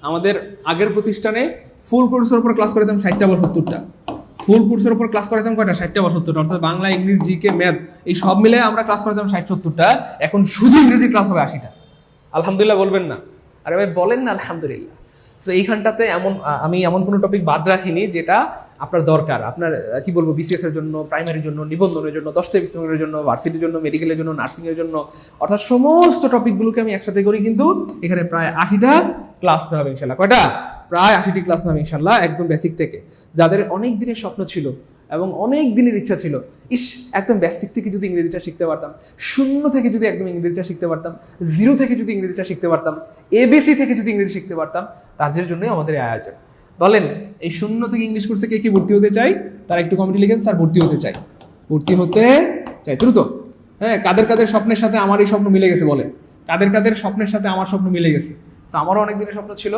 আমাদের আগের প্রতিষ্ঠানে ফুল কোর্সের উপর ক্লাস করাতাম 60টা বা 70টা, ফুল কোর্সের উপর ক্লাস করাতাম কয়টা? 60টা বা 70টা, অর্থাৎ বাংলা, ইংলিশ, জিকে, ম্যাথ এই সব মিলে আমরা ক্লাস করাতাম 60-70টা। এখন শুধু ইংরেজি ক্লাস হবে 80টা। আলহামদুলিল্লাহ বলবেন না? আরে ভাই বলেন না আলহামদুলিল্লাহ। তো এইখানটাতে আমি এমন কোনো টপিক বাদ রাখিনি যেটা আপনার দরকার, আপনার কি বলবো বিসিএস এর জন্য, প্রাইমারির জন্য, নিবন্ধনের জন্য, দস্তাবেজের জন্য, ভার্সিটির জন্য, মেডিকেলের জন্য, নার্সিং এর জন্য, অর্থাৎ সমস্ত টপিকগুলোকে আমি একসাথে করি। কিন্তু এখানে প্রায় 80টা ক্লাস নেওয়া হবে ইনশাল্লাহ। কয়টা? প্রায় 80টি ক্লাস নেওয়া হবে ইনশাল্লাহ, একদম বেসিক থেকে। যাদের অনেক দিনের স্বপ্ন ছিল এবং অনেক দিনের ইচ্ছা ছিল, একদম বেসিক থেকে যদি ইংরেজিটা শিখতে পারতাম, শূন্য থেকে যদি একদম ইংরেজিটা শিখতে পারতাম, জিরো থেকে যদি ইংরেজিটা শিখতে পারতাম, এবিসি থেকে যদি ইংরেজি শিখতে পারতাম, তাদের জন্যই আমাদের আয়োজন। বলেন এই শূন্য থেকে ইংলিশ কোর্সে কে কি ভর্তি হতে চাই? তারা একটু কমেন্টে লিখেন স্যার ভর্তি হতে চাই, ভর্তি হতে চাই দ্রুত। হ্যাঁ, কাদের কাদের স্বপ্নের সাথে আমার এই স্বপ্ন মিলে গেছে বলে, কাদের কাদের স্বপ্নের সাথে আমার স্বপ্ন মিলে গেছে। তো আমারও অনেক দিনের স্বপ্ন ছিল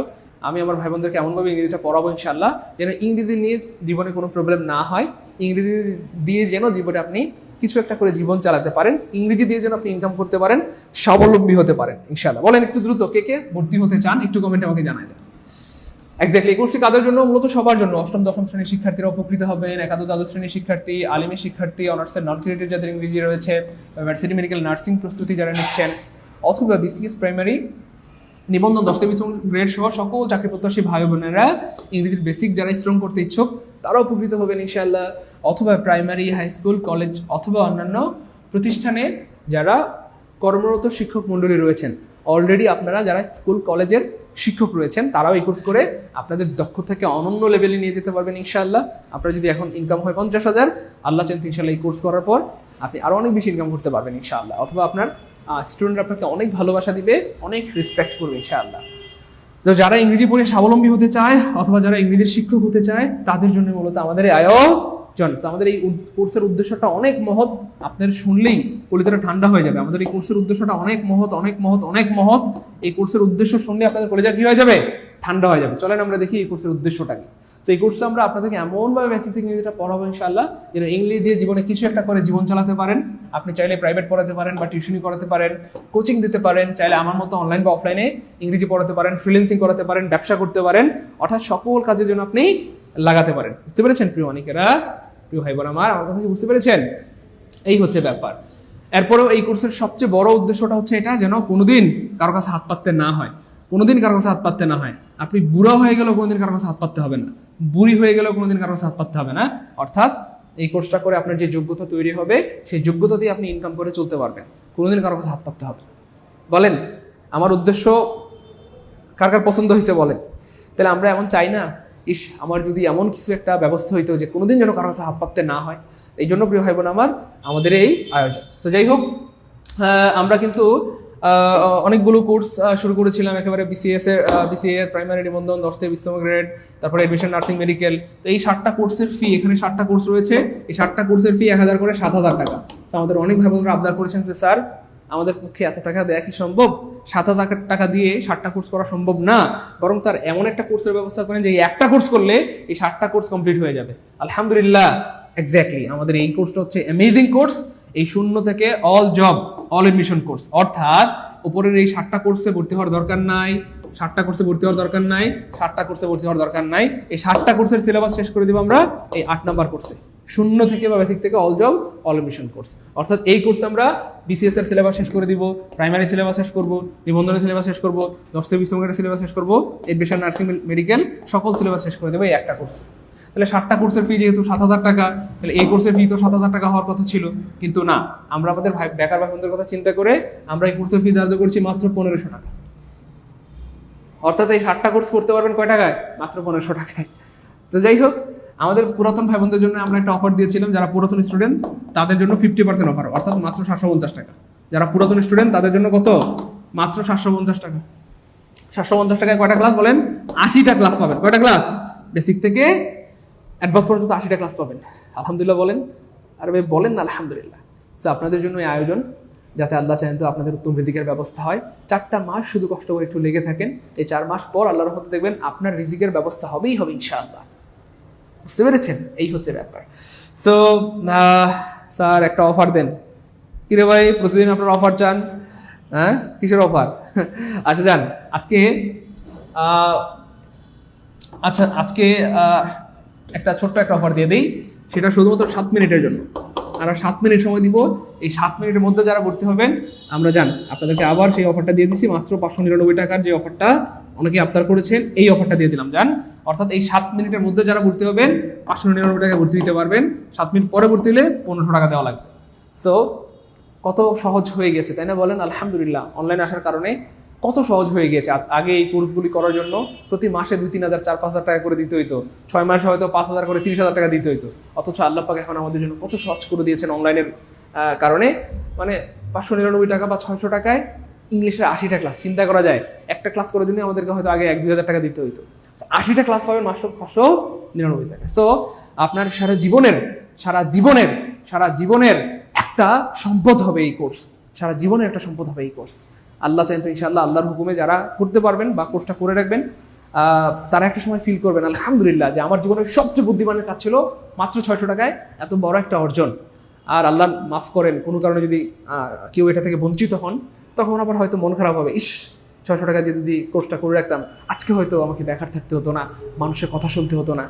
আমি আমার ভাই বোনদেরকে এমনভাবে ইংরেজিটা পড়াবো ইনশাআল্লাহ যেন ইংরেজি নিয়ে জীবনে কোনো প্রবলেম না হয়, ইংরেজি দিয়ে যেন জীবনে আপনি কিছু একটা করে জীবন চালাতে পারেন, ইংরেজি দিয়ে যেন আপনি ইনকাম করতে পারেন, স্বাবলম্বী হতে পারেন ইনশাআল্লাহ। বলেন একটু দ্রুত কে কে ভর্তি হতে চান একটু কমেন্টে আমাকে জানাই দেন। এক্স্যাক্টলি, এই কোর্সটি কাদের জন্য? মূলত সবার জন্য। অষ্টম দশম শ্রেণীর শিক্ষার্থীরা উপকৃত হবেন, একাদশ দ্বাদশ শ্রেণীর শিক্ষার্থী, আলিমের শিক্ষার্থী, অনার্সের নন ক্রিয়েটিভ যাদের ইংরেজি রয়েছে, ভার্সিটি মেডিকেল নার্সিং প্রস্তুতি যারা নিচ্ছেন, অথবা বিসিএস প্রাইমারি নিবন্ধন 10 থেকে 20 গ্রেড সহ সকল চাকরি প্রত্যাশী ভাই বোনেরা ইংরেজির বেসিক যারা স্ট্রং করতে ইচ্ছুক তারা উপকৃত হবেন ইনশাআল্লাহ। অথবা প্রাইমারি, হাই স্কুল, কলেজ অথবা অন্যান্য প্রতিষ্ঠানে যারা কর্মরত শিক্ষক মণ্ডলী রয়েছেন, অলরেডি আপনারা যারা স্কুল কলেজের শিক্ষক রয়েছেন তারাও এই কোর্স করে আপনাদের দক্ষতাকে অনন্য লেভেলে নিয়ে যেতে পারবেন ইনশাআল্লাহ। আপনার যদি এখন ইনকাম হয় 50,000, আল্লাহ চান ইনশাআল্লাহ এই কোর্স করার পর আপনি আরো অনেক বেশি ইনকাম করতে পারবেন ইনশাআল্লাহ। অথবা আপনার স্টুডেন্ট আপনাকে অনেক ভালোবাসা দিবে, অনেক রেসপেক্ট করবে ইনশাআল্লাহ। তো যারা ইংরেজি পড়ে স্বাবলম্বী হতে চায় অথবা যারা ইংরেজির শিক্ষক হতে চায় তাদের জন্য মূলত আমাদের এই আয়োজন। আমাদের এই কোর্সের উদ্দেশ্যটা অনেক মহৎ, আপনার শুনলেই কলিজাটা ঠান্ডা হয়ে যাবে। আমাদের এই কোর্সের উদ্দেশ্যটা অনেক মহৎ, অনেক মহৎ, অনেক মহৎ। এই কোর্সের উদ্দেশ্য শুনলে আপনাদের কলিজা কি হয়ে যাবে? ঠান্ডা হয়ে যাবে। চলেন আমরা দেখি এই কোর্সের উদ্দেশ্যটা কি। তো এই কোর্সে আমরা আপনাদেরকে এমনভাবে বেসিক থেকে ইংরেজিটা পড়াবো ইনশাআল্লাহ যেন ইংরেজি দিয়ে জীবনে কিছু একটা করে জীবন চালাতে পারেন। আপনি চাইলে প্রাইভেট পড়াতে পারেন বা টিউশনি করাতে পারেন, কোচিং দিতে পারেন, চাইলে আমার মতো অনলাইন বা অফলাইনে ইংরেজি পড়াতে পারেন, ফ্রিল্যান্সিং করাতে পারেন, ব্যবসা করতে পারেন, অর্থাৎ সকল কাজের জন্য আপনি লাগাতে পারেন। বুঝতে পেরেছেন প্রিয় অনেকেরা, প্রিয় ভাই বোন আমার কথা কি বুঝতে পেরেছেন? এই হচ্ছে ব্যাপার। এরপরেও এই কোর্সের সবচেয়ে বড় উদ্দেশ্যটা হচ্ছে এটা যেন কোনোদিন কারো কাছে হাত পাততে না হয়, কোনোদিন কারো কাছে হাত পাততে না হয়। আপনি বুড়া হয়ে গেলেও কোনোদিন কারো কাছে হাত পাততে হবে না, বুড়ি হয়ে গেলেও কোনোদিন কারো কাছে হাত পাততে হবে না। অর্থাৎ এই কোর্সটা করে আপনার যে যোগ্যতা তৈরি হবে সেই যোগ্যতা দিয়ে আপনি ইনকাম করে চলতে পারবেন, কোনোদিন কারো কাছে হাত পাততে হবে। বলেন আমার উদ্দেশ্য কার কার পছন্দ হয়েছে বলেন? তাহলে আমরা এমন চাই না, ইস আমার যদি এমন কিছু একটা ব্যবস্থা হইতো যে কোনোদিন যেন কারো কাছে হাত পাততে না হয়। এই জন্য প্রিয় ভাই বোন আমার আমাদের এই আয়োজন। তো যাই হোক, আমরা কিন্তু অনেকগুলো কোর্স শুরু করেছিলাম একেবারে বিসিএস প্রাইমারি নিবন্ধন 10 থেকে 20 গ্রেড, তারপরে এডমিশন নার্সিং মেডিকেল। তো এই 7টা কোর্সের ফি, এখানে 7টা কোর্স রয়েছে, এই 7টা কোর্সের ফি 1000 করে 7000 টাকা। তো আমাদের অনেক ভাই বোনরা আবদার করেছেন যে স্যার আমাদের পক্ষে এত টাকা দেয়া কি সম্ভব? 7000 টাকা দিয়ে 7টা কোর্স করা সম্ভব না, বরং স্যার এমন একটা কোর্সের ব্যবস্থা করেন যে একটা কোর্স করলে এই 7টা কোর্স কমপ্লিট হয়ে যাবে। আলহামদুলিল্লাহ, এক্স্যাক্টলি আমাদের এই কোর্সটা হচ্ছে অ্যামেজিং কোর্স, এই 0 থেকে all job all admission course. অর্থাৎ উপরের এই 7টা কোর্সে ভর্তি হওয়ার দরকার নাই, 7টা কোর্সে ভর্তি হওয়ার দরকার নাই, 7টা কোর্সে ভর্তি হওয়ার দরকার নাই। এই 7টা কোর্সের সিলেবাস শেষ করে দিব আমরা এই 8 নাম্বার কোর্সে, 0 থেকে বা বেসিক থেকে all job all admission course. অর্থাৎ এই কোর্সে আমরা বিসিএস এর সিলেবাস শেষ করে দিব, প্রাইমারি সিলেবাস শেষ করব, নিবন্ধনের সিলেবাস শেষ করব, 10 থেকে 20 গ্রেডের সিলেবাস শেষ করব, এডমিশন নার্সিং মেডিকেল সকল সিলেবাস শেষ করে দেবো এই একটা কোর্স। তাহলে 7টা কোর্সের ফি যেহেতু 7000 টাকা, তাহলে এই কোর্সের ফি তো 7000 টাকা হওয়ার কথা ছিল, কিন্তু না, আমরা আমাদের বেকার ভাই বোনদের কথা চিন্তা করে আমরা এই কোর্সের ফি ধার্য করছি মাত্র 1500 টাকা। অর্থাৎ এই 7টা কোর্স করতে পারবেন কয় টাকায়? মাত্র 1500 টাকায়। তো যাই হোক, আমাদের পুরাতন ভাই বোনদের জন্য আমরা একটা অফার দিয়েছিলাম, যারা পুরাতন স্টুডেন্ট তাদের জন্য 50% অফার, অর্থাৎ মাত্র 750 টাকা। যারা পুরাতন স্টুডেন্ট তাদের জন্য কত? মাত্র 750 টাকা। 750 টাকায় কয়টা ক্লাস বলেন? 80টা ক্লাস পাবেন। কয়টা ক্লাস? বেসিক থেকে অ্যাডভান্স পর্যন্ত 80টা ক্লাস পাবেন। আলহামদুলিল্লাহ বলেন, আর ভাই বলেন না আলহামদুলিল্লাহ। তো আপনাদের জন্য এই আয়োজন, যাতে আল্লাহ চান তো আপনাদের উত্তম রিজিকের ব্যবস্থা হয়। 4টা মাস শুধু কষ্ট করে একটু লেগে থাকেন, এই 4 মাস পর আল্লাহর রহমতে দেখবেন আপনার রিজিকের ব্যবস্থা হবেই হবে ইনশাআল্লাহ। বুঝতে পেরেছেন? এই হচ্ছে ব্যাপার। সো স্যার একটা অফার দেন। কিরে ভাই প্রতিদিন আপনার অফার চান? হ্যাঁ, কিসের অফার? আচ্ছা যান, আজকে একটা ছোট্ট একটা অফার দিয়ে দিই, সেটা শুধুমাত্র 7 মিনিটের জন্য। আমরা 7 মিনিট সময় দিব, এই 7 মিনিটের মধ্যে যারা ভর্তি হবেন আমরা যান আপনাদেরকে আবার সেই অফারটা দিয়ে দিচ্ছি, মাত্র 599 টাকার যে অফারটা অনেকে আবদার করেছেন এই অফারটা দিয়ে দিলাম যান। অর্থাৎ এই 7 মিনিটের মধ্যে যারা ভর্তি হবেন 599 টাকা ভর্তি দিতে পারবেন, 7 মিনিট পরে ভর্তি হলে 1500 টাকা দেওয়া লাগবে। সো কত সহজ হয়ে গেছে তাই না বলেন? আলহামদুলিল্লাহ, অনলাইন আসার কারণে কত সহজ হয়ে গেছে। আগে এই কোর্সগুলি করার জন্য প্রতি মাসে 2-3 হাজার 4-5 হাজার টাকা করে দিতে হইতো, 6 মাসে হয়তো 5,000 করে 30,000 টাকা দিতে হইতো। অথচ আল্লাহ পাক এখন আমাদের জন্য কত সহজ করে দিয়েছেন অনলাইনের কারণে। মানে 599 টাকা বা 600 টাকায় ইংলিশের 80টা ক্লাস। চিন্তা করা যায়, একটা ক্লাস করার জন্য আমাদেরকে হয়তো আগে 1-2 হাজার টাকা দিতে হইতো, 80টা ক্লাস পাবেন মাত্র 599 টাকা। সো আপনার সারা জীবনের একটা সম্পদ হবে এই কোর্স, সারা জীবনে একটা সম্পদ হবে এই কোর্স। আল্লাহ চাইন তো ইনশাআল্লাহ আল্লাহর হুকুমে যারা করতে পারবেন বা কোর্সটা করে রাখবেন, তারা একটা সময় ফিল করবেন আলহামদুলিল্লাহ যে আমার জীবনের সবচেয়ে বুদ্ধিমানের কাজ ছিল মাত্র 600 টাকায় এত বড় একটা অর্জন। আর আল্লাহ মাফ করেন কোনো কারণে যদি কেউ এটা থেকে বঞ্চিত হন, তখন আবার হয়তো মন খারাপ হবে, ইস 600 টাকা দিয়ে যদি কোর্সটা করে রাখতাম আজকে হয়তো আমাকে বেকার থাকতে হতো না, মানুষের কথা শুনতে হতো না,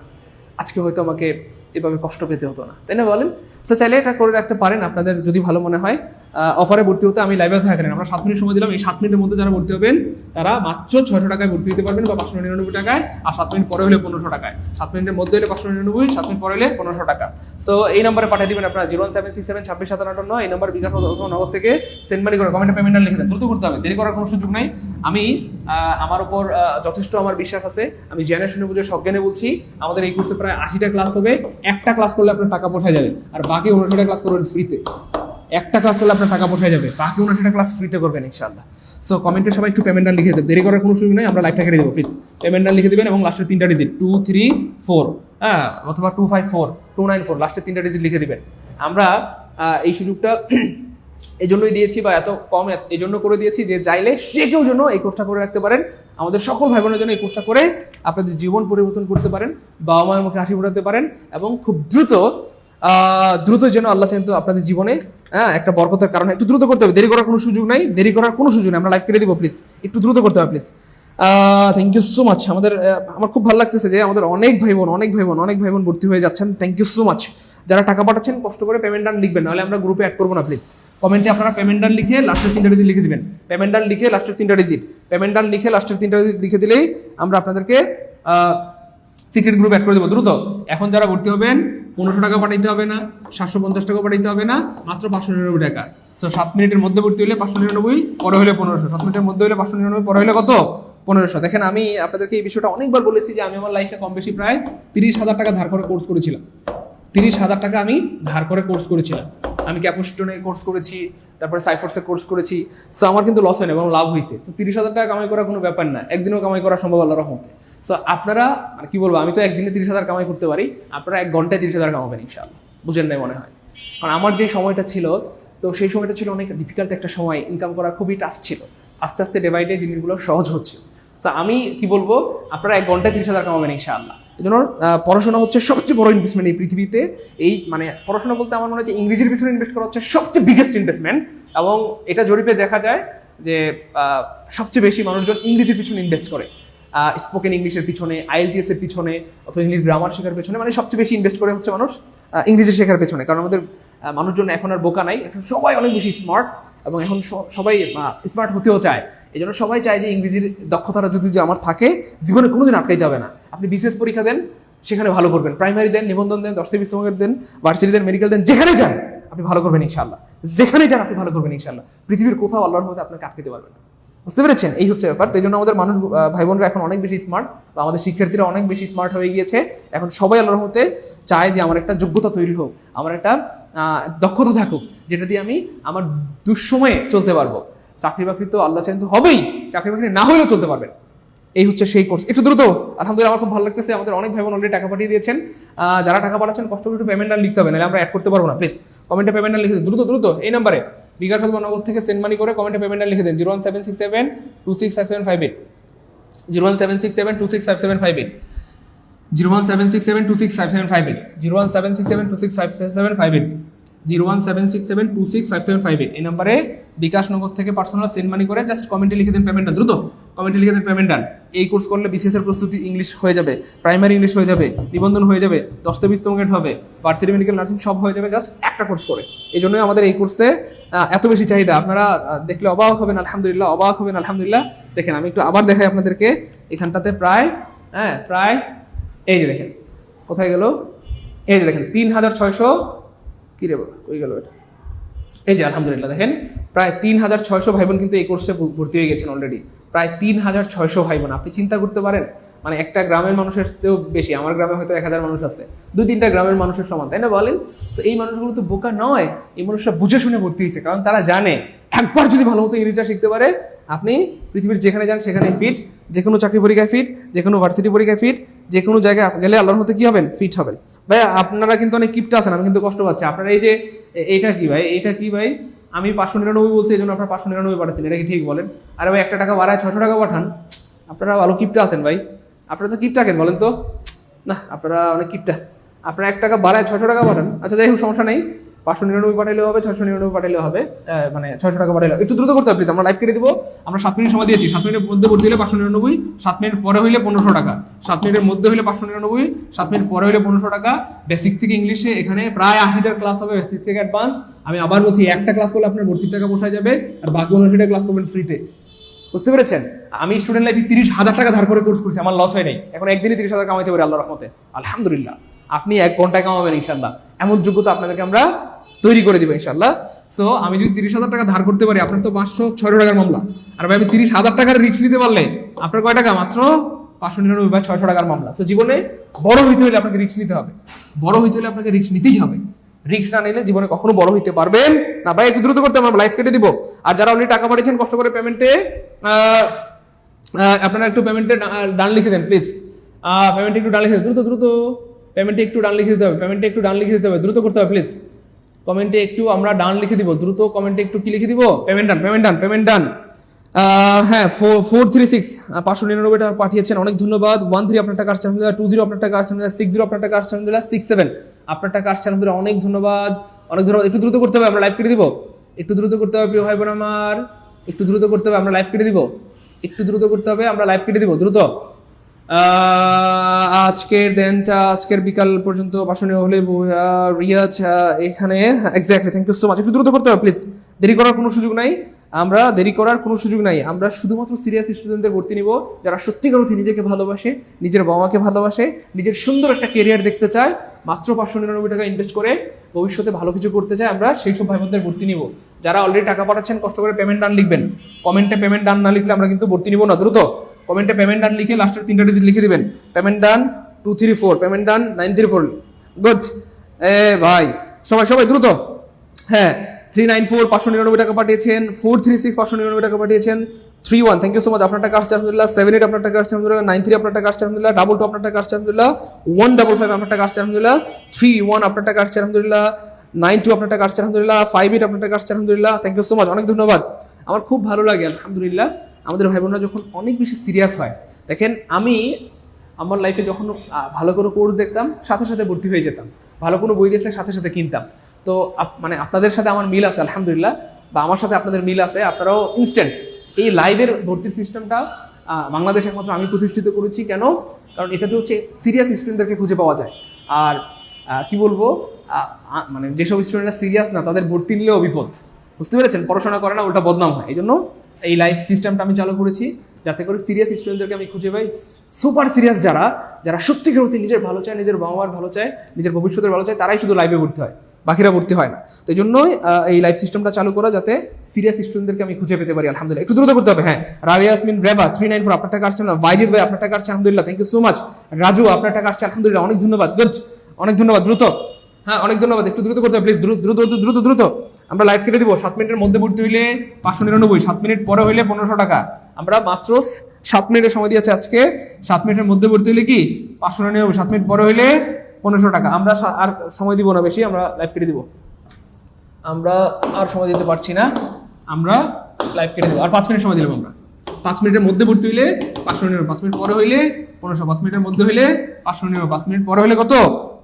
আজকে হয়তো আমাকে এভাবে কষ্ট পেতে হতো না, তাই না বলেন? তো চাইলে এটা করে রাখতে পারেন আপনাদের যদি ভালো মনে হয়। অফারে ভর্তি হতে আমি লাইভে থাকেন, আমরা 7 মিনিট সময় দিলাম, এই 7 মিনিটের মধ্যে যারা ভর্তি হবেন তারা মাত্র 600 টাকায় ভর্তি হতে পারবেন বা 599 টাকায়, আর 7 মিনিট পরে হলে 1500 টাকায়। 7 মিনিটের মধ্যে হলে 599, 7 মিনিট পরে হলে 1500 টাকা। সো এই নম্বরে পাঠিয়ে দিবেন আপনারা 01767265758, এই নাম্বার বিকাশ নগদ থেকে সেন্ড মানি করে কমেন্টে পেমেন্টটা লিখে দেন। দ্রুত করতে হবে, দেরি করার কোনো সুযোগ নাই। আমি আমার উপর যথেষ্ট আমার বিশ্বাস আছে, আমি জেনে শুনে বুঝে সজ্ঞানে বলছি, আমাদের এই কোর্সে প্রায় 80টা ক্লাস হবে। একটা ক্লাস করলে আপনার টাকা পোষায় যাবে, আর বাকি 59টা ক্লাস করবেন ফ্রিতে। একটা ক্লাস করলে আপনার টাকা পোষায় যাবে, বাকি 59টা ক্লাস ফ্রিতে করবেন ইনশাআল্লাহ। সো কমেন্টে সবাই একটু পেমেন্টটা লিখে দেবেন, দেরি করার কোনো সুযোগ নেই, আমরা লাইভটা কেটে দেবো। প্লিজ পেমেন্টটা লিখে দেবেন এবং লাস্টের 3টা ডিজিট 234 অথবা 254 294 লাস্টের 3টা ডিজিট লিখে দিবেন। আমরা এই সুযোগটা এই জন্যই দিয়েছি বা এত কম এই জন্য করে দিয়েছি যে চাইলে যে কেউ যেন এই কোর্সটা করে রাখতে পারেন, আমাদের সকল ভাই বোনের জন্য এই কোর্সটা করে আপনাদের জীবন পরিবর্তন করতে পারেন, বাবা মায়ের মুখে হাসি ফোটাতে পারেন, এবং খুব দ্রুত যেন আল্লাহ চান তো আপনাদের জীবনে একটা বরকতের কারণে। একটু দ্রুত করতে হবে, দেরি করার কোনো সুযোগ নাই, দেরি করার কোনো সুযোগ নেই, আমরা লাইভ কেটে দিব। প্লিজ একটু দ্রুত করতে হবে please. Thank you so much. আমার খুব ভালো লাগতেছে যে আমাদের অনেক ভাই বোন ভর্তি হয়ে যাচ্ছেন। Thank you so much. যারা টাকা পাঠাচ্ছেন কষ্ট করে পেমেন্ট ডান লিখবেন, নাহলে আমরা গ্রুপে অ্যাড করবো না। প্লিজ কমেন্টে আপনারা পেমেন্ট ডান লিখে লাস্টের 3টা ডিজিট লিখে দিবেন। পেমেন্ট ডান লিখে লাস্টের 3টা ডিজিট লিখে দিলেই আমরা আপনাদেরকে সিক্রেট গ্রুপ অ্যাড করে দেবো দ্রুত। এখন যারা ভর্তি হবেন 1500 টাকা পাঠাইতে হবে না, 750 টাকা পাঠাইতে হবে না, মাত্র 599 টাকা। তো 7 মিনিটের মধ্যে ভর্তি হলে 599, পরে হলে 1500। 7 মিনিটের মধ্যে হলে 599, পরে হলে কত? 1500। দেখেন আমি আপনাদেরকে এই বিষয়টা অনেকবার বলেছি যে আমি আমার লাইফে কম বেশি প্রায় 30,000 টাকা ধার করে কোর্স করেছিলাম। 30,000 টাকা আমি ধার করে কোর্স করেছিলাম। আমি ক্যাপস্টোনে কোর্স করেছি, তারপরে সাইফোর্সে কোর্স করেছি। সো আমার কিন্তু লস হয় না এবং লাভ হয়েছে। তো 30,000 টাকা কামাই করা কোনো ব্যাপার না, একদিনও কামাই করা সম্ভব আল্লাহর রহমতে। সো আপনারা কি বলবো, আমি তো একদিনে 30,000 কামাই করতে পারি, আপনারা 1 ঘন্টায় 30,000 কামাবেন ইনশাআল্লাহ। বুঝেন নাই মনে হয়? কারণ আমার যে সময়টা ছিল, তো সেই সময়টা ছিল অনেক ডিফিকাল্ট একটা সময়, ইনকাম করা খুবই টাফ ছিল। আস্তে আস্তে ডে বাই ডে জিনিসগুলো সহজ হচ্ছে। তো আমি কি বলবো, আপনারা 1 ঘন্টায় 30,000 কামাবেন ইনশাআল্লাহ। এই জন্য পড়াশোনা হচ্ছে সবচেয়ে বড় ইনভেস্টমেন্ট এই পৃথিবীতে। এই পড়াশোনা বলতে আমার মনে হচ্ছে ইংরেজির পিছনে ইনভেস্ট করা হচ্ছে সবচেয়ে বিগেস্ট ইনভেস্টমেন্ট। এবং এটা জরিপে দেখা যায় যে সবচেয়ে বেশি মানুষজন ইংরেজির পিছনে ইনভেস্ট করে, স্পোকেন ইংলিশের পিছনে, IELTS এর পিছনে, অথবা ইংলিশ গ্রামার শেখার পেছনে, সবচেয়ে বেশি ইনভেস্ট করে হচ্ছে মানুষ ইংরেজি শেখার পেছনে। কারণ আমাদের মানুষজন এখন আর বোকা নাই, এখন সবাই অনেক বেশি স্মার্ট, এবং এখন সবাই স্মার্ট হতেও চায়। এই জন্য সবাই চায় যে ইংরেজির দক্ষতাটা যদি আমার থাকে, জীবনে কোনোদিন আটকাইতে হবে না। আপনি BCS পরীক্ষা দেন, সেখানে ভালো করবেন, প্রাইমারি দেন, নিবন্ধন দেন, 10 20 দেন, ভার্সিটি দেন, মেডিকেল দেন, যেখানে যান আপনি ভালো করবেন ইনশাআল্লাহ। যেখানে যান আপনি ভালো করবেন ইনশাআল্লাহ। পৃথিবীর কোথাও আল্লাহর মধ্যে আপনাকে আটকাতে পারবেন না। বুঝতে পেরেছেন? এই হচ্ছে ব্যাপার। তো এই জন্য আমাদের মানুষ ভাই বোনরা এখন অনেক বেশি স্মার্ট, বা আমাদের শিক্ষার্থীরা অনেক বেশি স্মার্ট হয়ে গিয়েছে। এখন সবাই আল্লাহর মধ্যে চায় যে আমার একটা যোগ্যতা তৈরি হোক, আমার একটা দক্ষতা থাকুক, যেটা দিয়ে আমি আমার দুঃসময়ে চলতে পারবো। চাকরি বাকরি তো আল্লাহ চাইতে হবেই, চাকরি বাকরি না হলেও চলতে পারবেন। এই হচ্ছে সেই কোর্স। একটু দ্রুত, আলহামদুলিল্লাহ আমার খুব ভালো লাগতেছে, আমাদের অনেক ভাই বোন অলরেডি টাকা পাঠিয়ে দিয়েছেন। যারা টাকা পাঠাচ্ছেন কষ্ট করে একটু পেমেন্টটা লিখতে হবে, নাহলে আমরা অ্যাড করতে পারবো না। প্লিজ কমেন্টে পেমেন্টটা লিখে দিন দ্রুত। এই নাম্বারে বিকাশ অথবা নগদ থেকে সেন্ড মানি করে কমেন্টে পেমেন্টটা লিখে দেন 01767265758 01767265758 01767265758 01767265758 01767265758 এই নাম্বারে বিকাশ নগদ থেকে পার্সোনাল সেন্ড মানি করে জাস্ট কমেন্টে লিখে দেন পেমেন্টটা দ্রুত। কমেন্টে লিখে দেন পেমেন্ট ডান। এই কোর্স করলে BCS এর প্রস্তুতি ইংলিশ হয়ে যাবে, প্রাইমারি ইংলিশ হয়ে যাবে, নিবন্ধন হয়ে যাবে, 10 থেকে 20 মিনিট হবে, ভার্সিটি মেডিকেল নার্সিং সব হয়ে যাবে জাস্ট একটা কোর্স করে। এই জন্যই আমাদের এই কোর্সে এত বেশি চাহিদা। আপনারা দেখলে অবাক হবেন, আলহামদুলিল্লাহ। দেখেন আমি একটু আবার দেখাই আপনাদেরকে, এখানটাতে প্রায় এই যে দেখেন কোথায় গেল, এই যে দেখেন 3,600 কি রে বাবা কই গেল এটা, এই যে আলহামদুলিল্লাহ দেখেন প্রায় 3,600 ভাই বোন কিন্তু এই কোর্সে ভর্তি হয়ে গেছেন অলরেডি। প্রায় 3,600 ভাই বোন। আপনি চিন্তা করতে পারেন মানে একটা গ্রামের মানুষের থেকেও বেশি, আমার গ্রামে হয়তো 1000 মানুষ আছে, 2-3টা গ্রামের মানুষের সমান, তাই না বলেন? তো এই মানুষগুলো তো বোকা নয়, এই মানুষরা বুঝে শুনে ভর্তি হয়েছে, কারণ তারা জানে একবার যদি ভালো মতো ইংরেজিটা শিখতে পারে, আপনি পৃথিবীর যেখানে যান সেখানে ফিট, যে কোনো চাকরি পরীক্ষায় ফিট, যে কোনো ভার্সিটি পরীক্ষায় ফিট, যে কোনো জায়গায় গেলে আল্লাহর মধ্যে কি হবেন, ফিট হবেন। ভাই আপনারা কিন্তু অনেক কিপটা আছেন, আমি কিন্তু কষ্ট পাচ্ছি। আপনারা এই যে এইটা কি ভাই, এইটা কি ভাই, আমি 599 বলছি, এই জন্য আপনার 599 পাঠাচ্ছেন, এটা কি ঠিক বলেন? আরে ভাই 1 টাকা বাড়ায় 600 টাকা পাঠান, আপনারা ভালো কিপটা আছেন ভাই। আপনারা তো কিপটা কেন বলেন তো? না, আপনারা অনেক কিপটা। আপনারা 1 টাকা বাড়ায় 600 টাকা পাঠান, আচ্ছা যাই হোক, সমস্যা নেই, 599 পাঠাইলেও হবে, 699 পাঠাইলেও হবে, মানে 600 টাকা পাঠাইলেও। একটু দ্রুত করতে হবে প্লিজ, আমরা লাইভ কেটে দিব। আমরা 7 মিনিট সময় দিয়েছি, 7 মিনিটের মধ্যে ভর্তি হলে 599, 7 মিনিট পরে হইলে 1500 টাকা, 7 মিনিটের মধ্যে হইলে 599, 7 মিনিট পরে হইলে 1500 টাকা। বেসিক থেকে ইংলিশে এখানে প্রায় 80টার ক্লাস হবে, বেসিক থেকে অ্যাডভান্স। আমি আবার বলছি, একটা ক্লাস করলে আপনার ভর্তির টাকা পোষায় যাবে, আর বাকি 79টা ক্লাস করবেন ফ্রিতে। বুঝতে পেরেছেন? আমি স্টুডেন্ট লাইফে 30,000 টাকা ধার করে কোর্স করছি, আমার লস হয় নাই, এখন একদিনই 30,000 কামাইতে পারি আল্লাহর রহমতে, আলহামদুলিল্লাহ। আপনি 1 ঘন্টায় কামাবেন ইনশাল্লাহ, এমন যোগ্যতা আপনাদেরকে আমরা তৈরি করে দিব ইনশাল্লাহ। সো আমি যদি 30,000 টাকা ধার করতে পারি, আপনার তো 506 টাকার মামলা, আর ভাই আমি 30,000 টাকার রিস্ক নিতে পারলে আপনার কয় টাকা? মাত্র 599 বা 600 টাকার মামলা। সো জীবনে বড় হইতে হলে আপনাকে রিস্ক নিতে হবে, বড় হইতে হলে আপনাকে রিস্ক নিতেই হবে। রিস্ক না নিলে জীবনে কখনো বড় হইতে পারবেন না। ভাই একটু দ্রুত করতে, আমরা লাইভ কেটে দিব। আর যারা অলরেডি টাকা পাঠিয়েছেন কষ্ট করে পেমেন্টে, আপনারা একটু পেমেন্টে ডান লিখে দেন প্লিজ, পেমেন্টে একটু ডান লিখে দেন, দ্রুত দ্রুত, পেমেন্টে একটু ডান লিখে দিতে হবে, পেমেন্টে একটু ডান লিখে দিতে হবে, দ্রুত করতে হবে প্লিজ। কমেন্টে একটু আমরা ডান লিখে দিব, দ্রুত কমেন্টে একটু কি লিখে দিব? পেমেন্ট ডান, পেমেন্ট ডান, পেমেন্ট ডান। হ্যাঁ 436 599 টাকা পাঠিয়েছেন, অনেক ধন্যবাদ। 13 আপনার টাকা আসছে আলহামদুলিল্লাহ, 20 আপনার টাকা আসছে আলহামদুলিল্লাহ, 60 আপনার টাকা আসছে আলহামদুলিল্লাহ, 67 আপনার টাকা আসছে আলহামদুলিল্লাহ, অনেক ধন্যবাদ, অনেক ধন্যবাদ। একটু দ্রুত করতে হবে, আমরা লাইভ কেটে দিব, একটু দ্রুত করতে হবে প্রিয় ভাই বোন আমার, একটু দ্রুত করতে হবে, আমরা লাইভ কেটে দিব, একটু দ্রুত করতে হবে, আমরা লাইভ কেটে দিব দ্রুত। আজকের দিনটা, আজকের বিকাল পর্যন্ত বাসনে হলে রিয়াজ এখানে exactly, thank you so much. একটু দ্রুত করতে হবে প্লিজ, দেরি করার কোনো সুযোগ নাই, আমরা দেরি করার কোনো সুযোগ নাই। আমরা শুধুমাত্র সিরিয়াস স্টুডেন্টদের ভর্তি নিব, যারা সত্যিকার অর্থে নিজেকে ভালোবাসে, নিজের বাবা মাকে ভালোবাসে, নিজের সুন্দর একটা কেরিয়ার দেখতে চায়, মাত্র 599 টাকা ইনভেস্ট করে ভবিষ্যতে ভালো কিছু করতে চায়, আমরা সেই সব ভাই বোনদের ভর্তি নিব। যারা অলরেডি টাকা পাঠাচ্ছেন কষ্ট করে পেমেন্ট ডান লিখবেন, কমেন্টে পেমেন্ট ডান না লিখলে আমরা কিন্তু ভর্তি নিব না। দ্রুত কমেন্টে পেমেন্ট ডান লিখে লাস্টের 3টা ডিজিট লিখে দিবেন, পেমেন্ট ডান 234, পেমেন্ট ডান 934। গুড, ভাই সবাই সবাই দ্রুত। হ্যাঁ 394 599 টাকা পাঠিয়েছেন, 436 599 টাকা পাঠিয়েছেন, 31 থ্যাংক ইউ সো মাচ, আপনার টাকা আসছে আলহামদুলিল্লাহ, 78 আপনার টাকা আসছে আলহামদুলিল্লাহ, 93 আপনার টাকা আসছে আলহামদুলিল্লাহ, 22 আপনার টাকা আসছে আলহামদুলিল্লাহ, 155 আপনার টাকা আসছে আলহামদুলিল্লাহ, 31 আপনার টাকা আসছে আলহামদুলিল্লাহ, 92 আপনার টাকা আসছে আলহামদুলিল্লাহ, 58 আপনার টাকা আসছে আলহামদুলিল্লাহ, থ্যাংক ইউ সো মাচ, অনেক ধন্যবাদ। আমার খুব ভালো লাগে আলহামদুলিল্লাহ, আমাদের ভাই বোনরা যখন অনেক বেশি সিরিয়াস হয়। দেখেন আমি আমার লাইফে যখন ভালো করে কোর্স দেখতাম সাথে সাথে ভর্তি হয়ে যেতাম, ভালো কোনো বই দেখলে সাথে সাথে কিনতাম। তো মানে আপনাদের সাথে আমার মিল আছে আলহামদুলিল্লাহ, বা আমার সাথে আপনাদের মিল আছে, আপনারাও ইনস্ট্যান্ট। এই লাইভের ভর্তির সিস্টেমটা বাংলাদেশে একমাত্র আমি প্রতিষ্ঠিত করেছি। কেন? কারণ এটাতে হচ্ছে সিরিয়াস স্টুডেন্টদেরকে খুঁজে পাওয়া যায়। আর কি বলবো, মানে যেসব স্টুডেন্টরা সিরিয়াস না তাদের ভর্তি নিলেও বিপদ। বুঝতে পেরেছেন? পড়াশোনা করে না, ওটা বদনাম হয়। এই জন্য এই লাইভ সিস্টেমটা আমি চালু করেছি, যাতে করে সিরিয়াস স্টুডেন্টদেরকে আমি খুঁজে পাই। সুপার সিরিয়াস যারা, যারা সত্যিকার অর্থে নিজের ভালো চায়, নিজের বাবা মার ভালো চায়, নিজের ভবিষ্যতের ভালো চায়, তারাই শুধু লাইভে ভর্তি হয়, বাকিরা ভর্তি হয় না। তো এই জন্যই এই লাইভ সিস্টেমটা চালু করা, যাতে সিরিয়াস স্টুডেন্টদেরকে আমি খুঁজে পেতে পারি আলহামদুলিল্লাহ। একটু দ্রুত করতে হবে। হ্যাঁ রাবিয়া ইয়াসমিন ব্রেবা 394 আপনার টাকা আসছে না, বাইজিদ ভাই আপনার টাকা আসছে আলহামদুলিল্লাহ, thank you so much. Raju আপনার টাকা আসছে আলহামদুলিল্লাহ, অনেক ধন্যবাদ। গুড, অনেক ধন্যবাদ। দ্রুত, হ্যাঁ অনেক ধন্যবাদ। একটু দ্রুত করতে হবে প্লিজ, দ্রুত দ্রুত দ্রুত দ্রুত। আমরা লাইভ কেটে দিব। 7 মিনিটের মধ্যে ভর্তি হইলে 599, 7 মিনিট পরে হইলে 1500 টাকা। আমরা মাত্র 7 মিনিটের সময় দিয়েছি আজকে। 7 মিনিটের মধ্যে ভর্তি হইলে কি 599, 7 মিনিট পরে হইলে 1500 টাকা। আমরা আর সময় দিব না বেশি, আমরা লাইভ কেটে দিব। আমরা আর সময় দিতে পারছি না, আমরা লাইভ কেটে দেবো। আর 5 মিনিট সময় দিলাম আমরা। 5 মিনিটের মধ্যে ভর্তি হইলে 599, 5 মিনিট পরে হইলে 1500, 5 মিনিটের মধ্যে হইলে 599, 5 মিনিট পরে হইলে কত?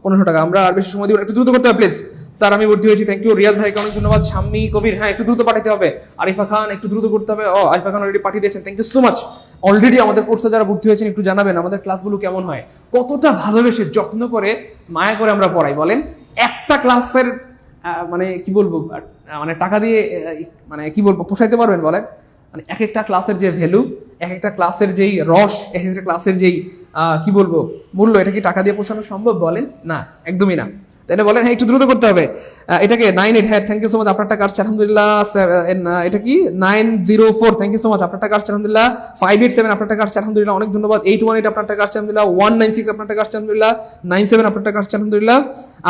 1500 টাকা। আমরা আর বেশি সময় দিব না, একটু দ্রুত করতে হবে প্লিজ। স্যার আমি ভর্তি হয়েছি, থ্যাংক ইউ। রিয়াজ ভাইকে অনেক ধন্যবাদ। শাম্মী কবির, হ্যাঁ একটু দ্রুত পাঠাতে হবে। আরিফা খান একটু দ্রুত করতে হবে। ও আরিফা খান অলরেডি পাঠিয়ে দিয়েছেন, thank you so much. Already আমাদের কোর্সে যারা ভর্তি হয়েছেন একটু জানাবেন আমাদের ক্লাসগুলো কেমন হয়, কতটা ভালোবেসে যত্ন করে মায়া করে আমরা পড়াই বলেন। একটা ক্লাসের মানে কি বলবো, মানে টাকা দিয়ে মানে কি বলবো পোষাইতে পারবেন বলেন? মানে এক একটা ক্লাসের যে ভ্যালু, এক একটা ক্লাসের যেই রস, এক একটা ক্লাসের যেই কি বলবো মূল্য, এটা কি টাকা দিয়ে পোষানো সম্ভব বলেন? না, একদমই না। তাই না বলেন? হ্যাঁ একটু দ্রুত করতে হবে। এটাকে 98, হ্যাঁ থ্যাংক ইউ সো মাচ, আপনার টাকা আসছে আলহামদুলিল্লাহ। এটা কি 904, থ্যাংক ইউ সো মাচ, আপনার টাকা আসছে আলহামদুলিল্লাহ। 587, আপনার টাকা আসছে আলহামদুলিল্লাহ, অনেক ধন্যবাদ। 818, আপনার টাকা আসছে আলহামদুলিল্লাহ। 196, আপনার টাকা আসছে আলহামদুলিল্লাহ। 97, আপনার টাকা আসছে আলহামদুলিল্লাহ।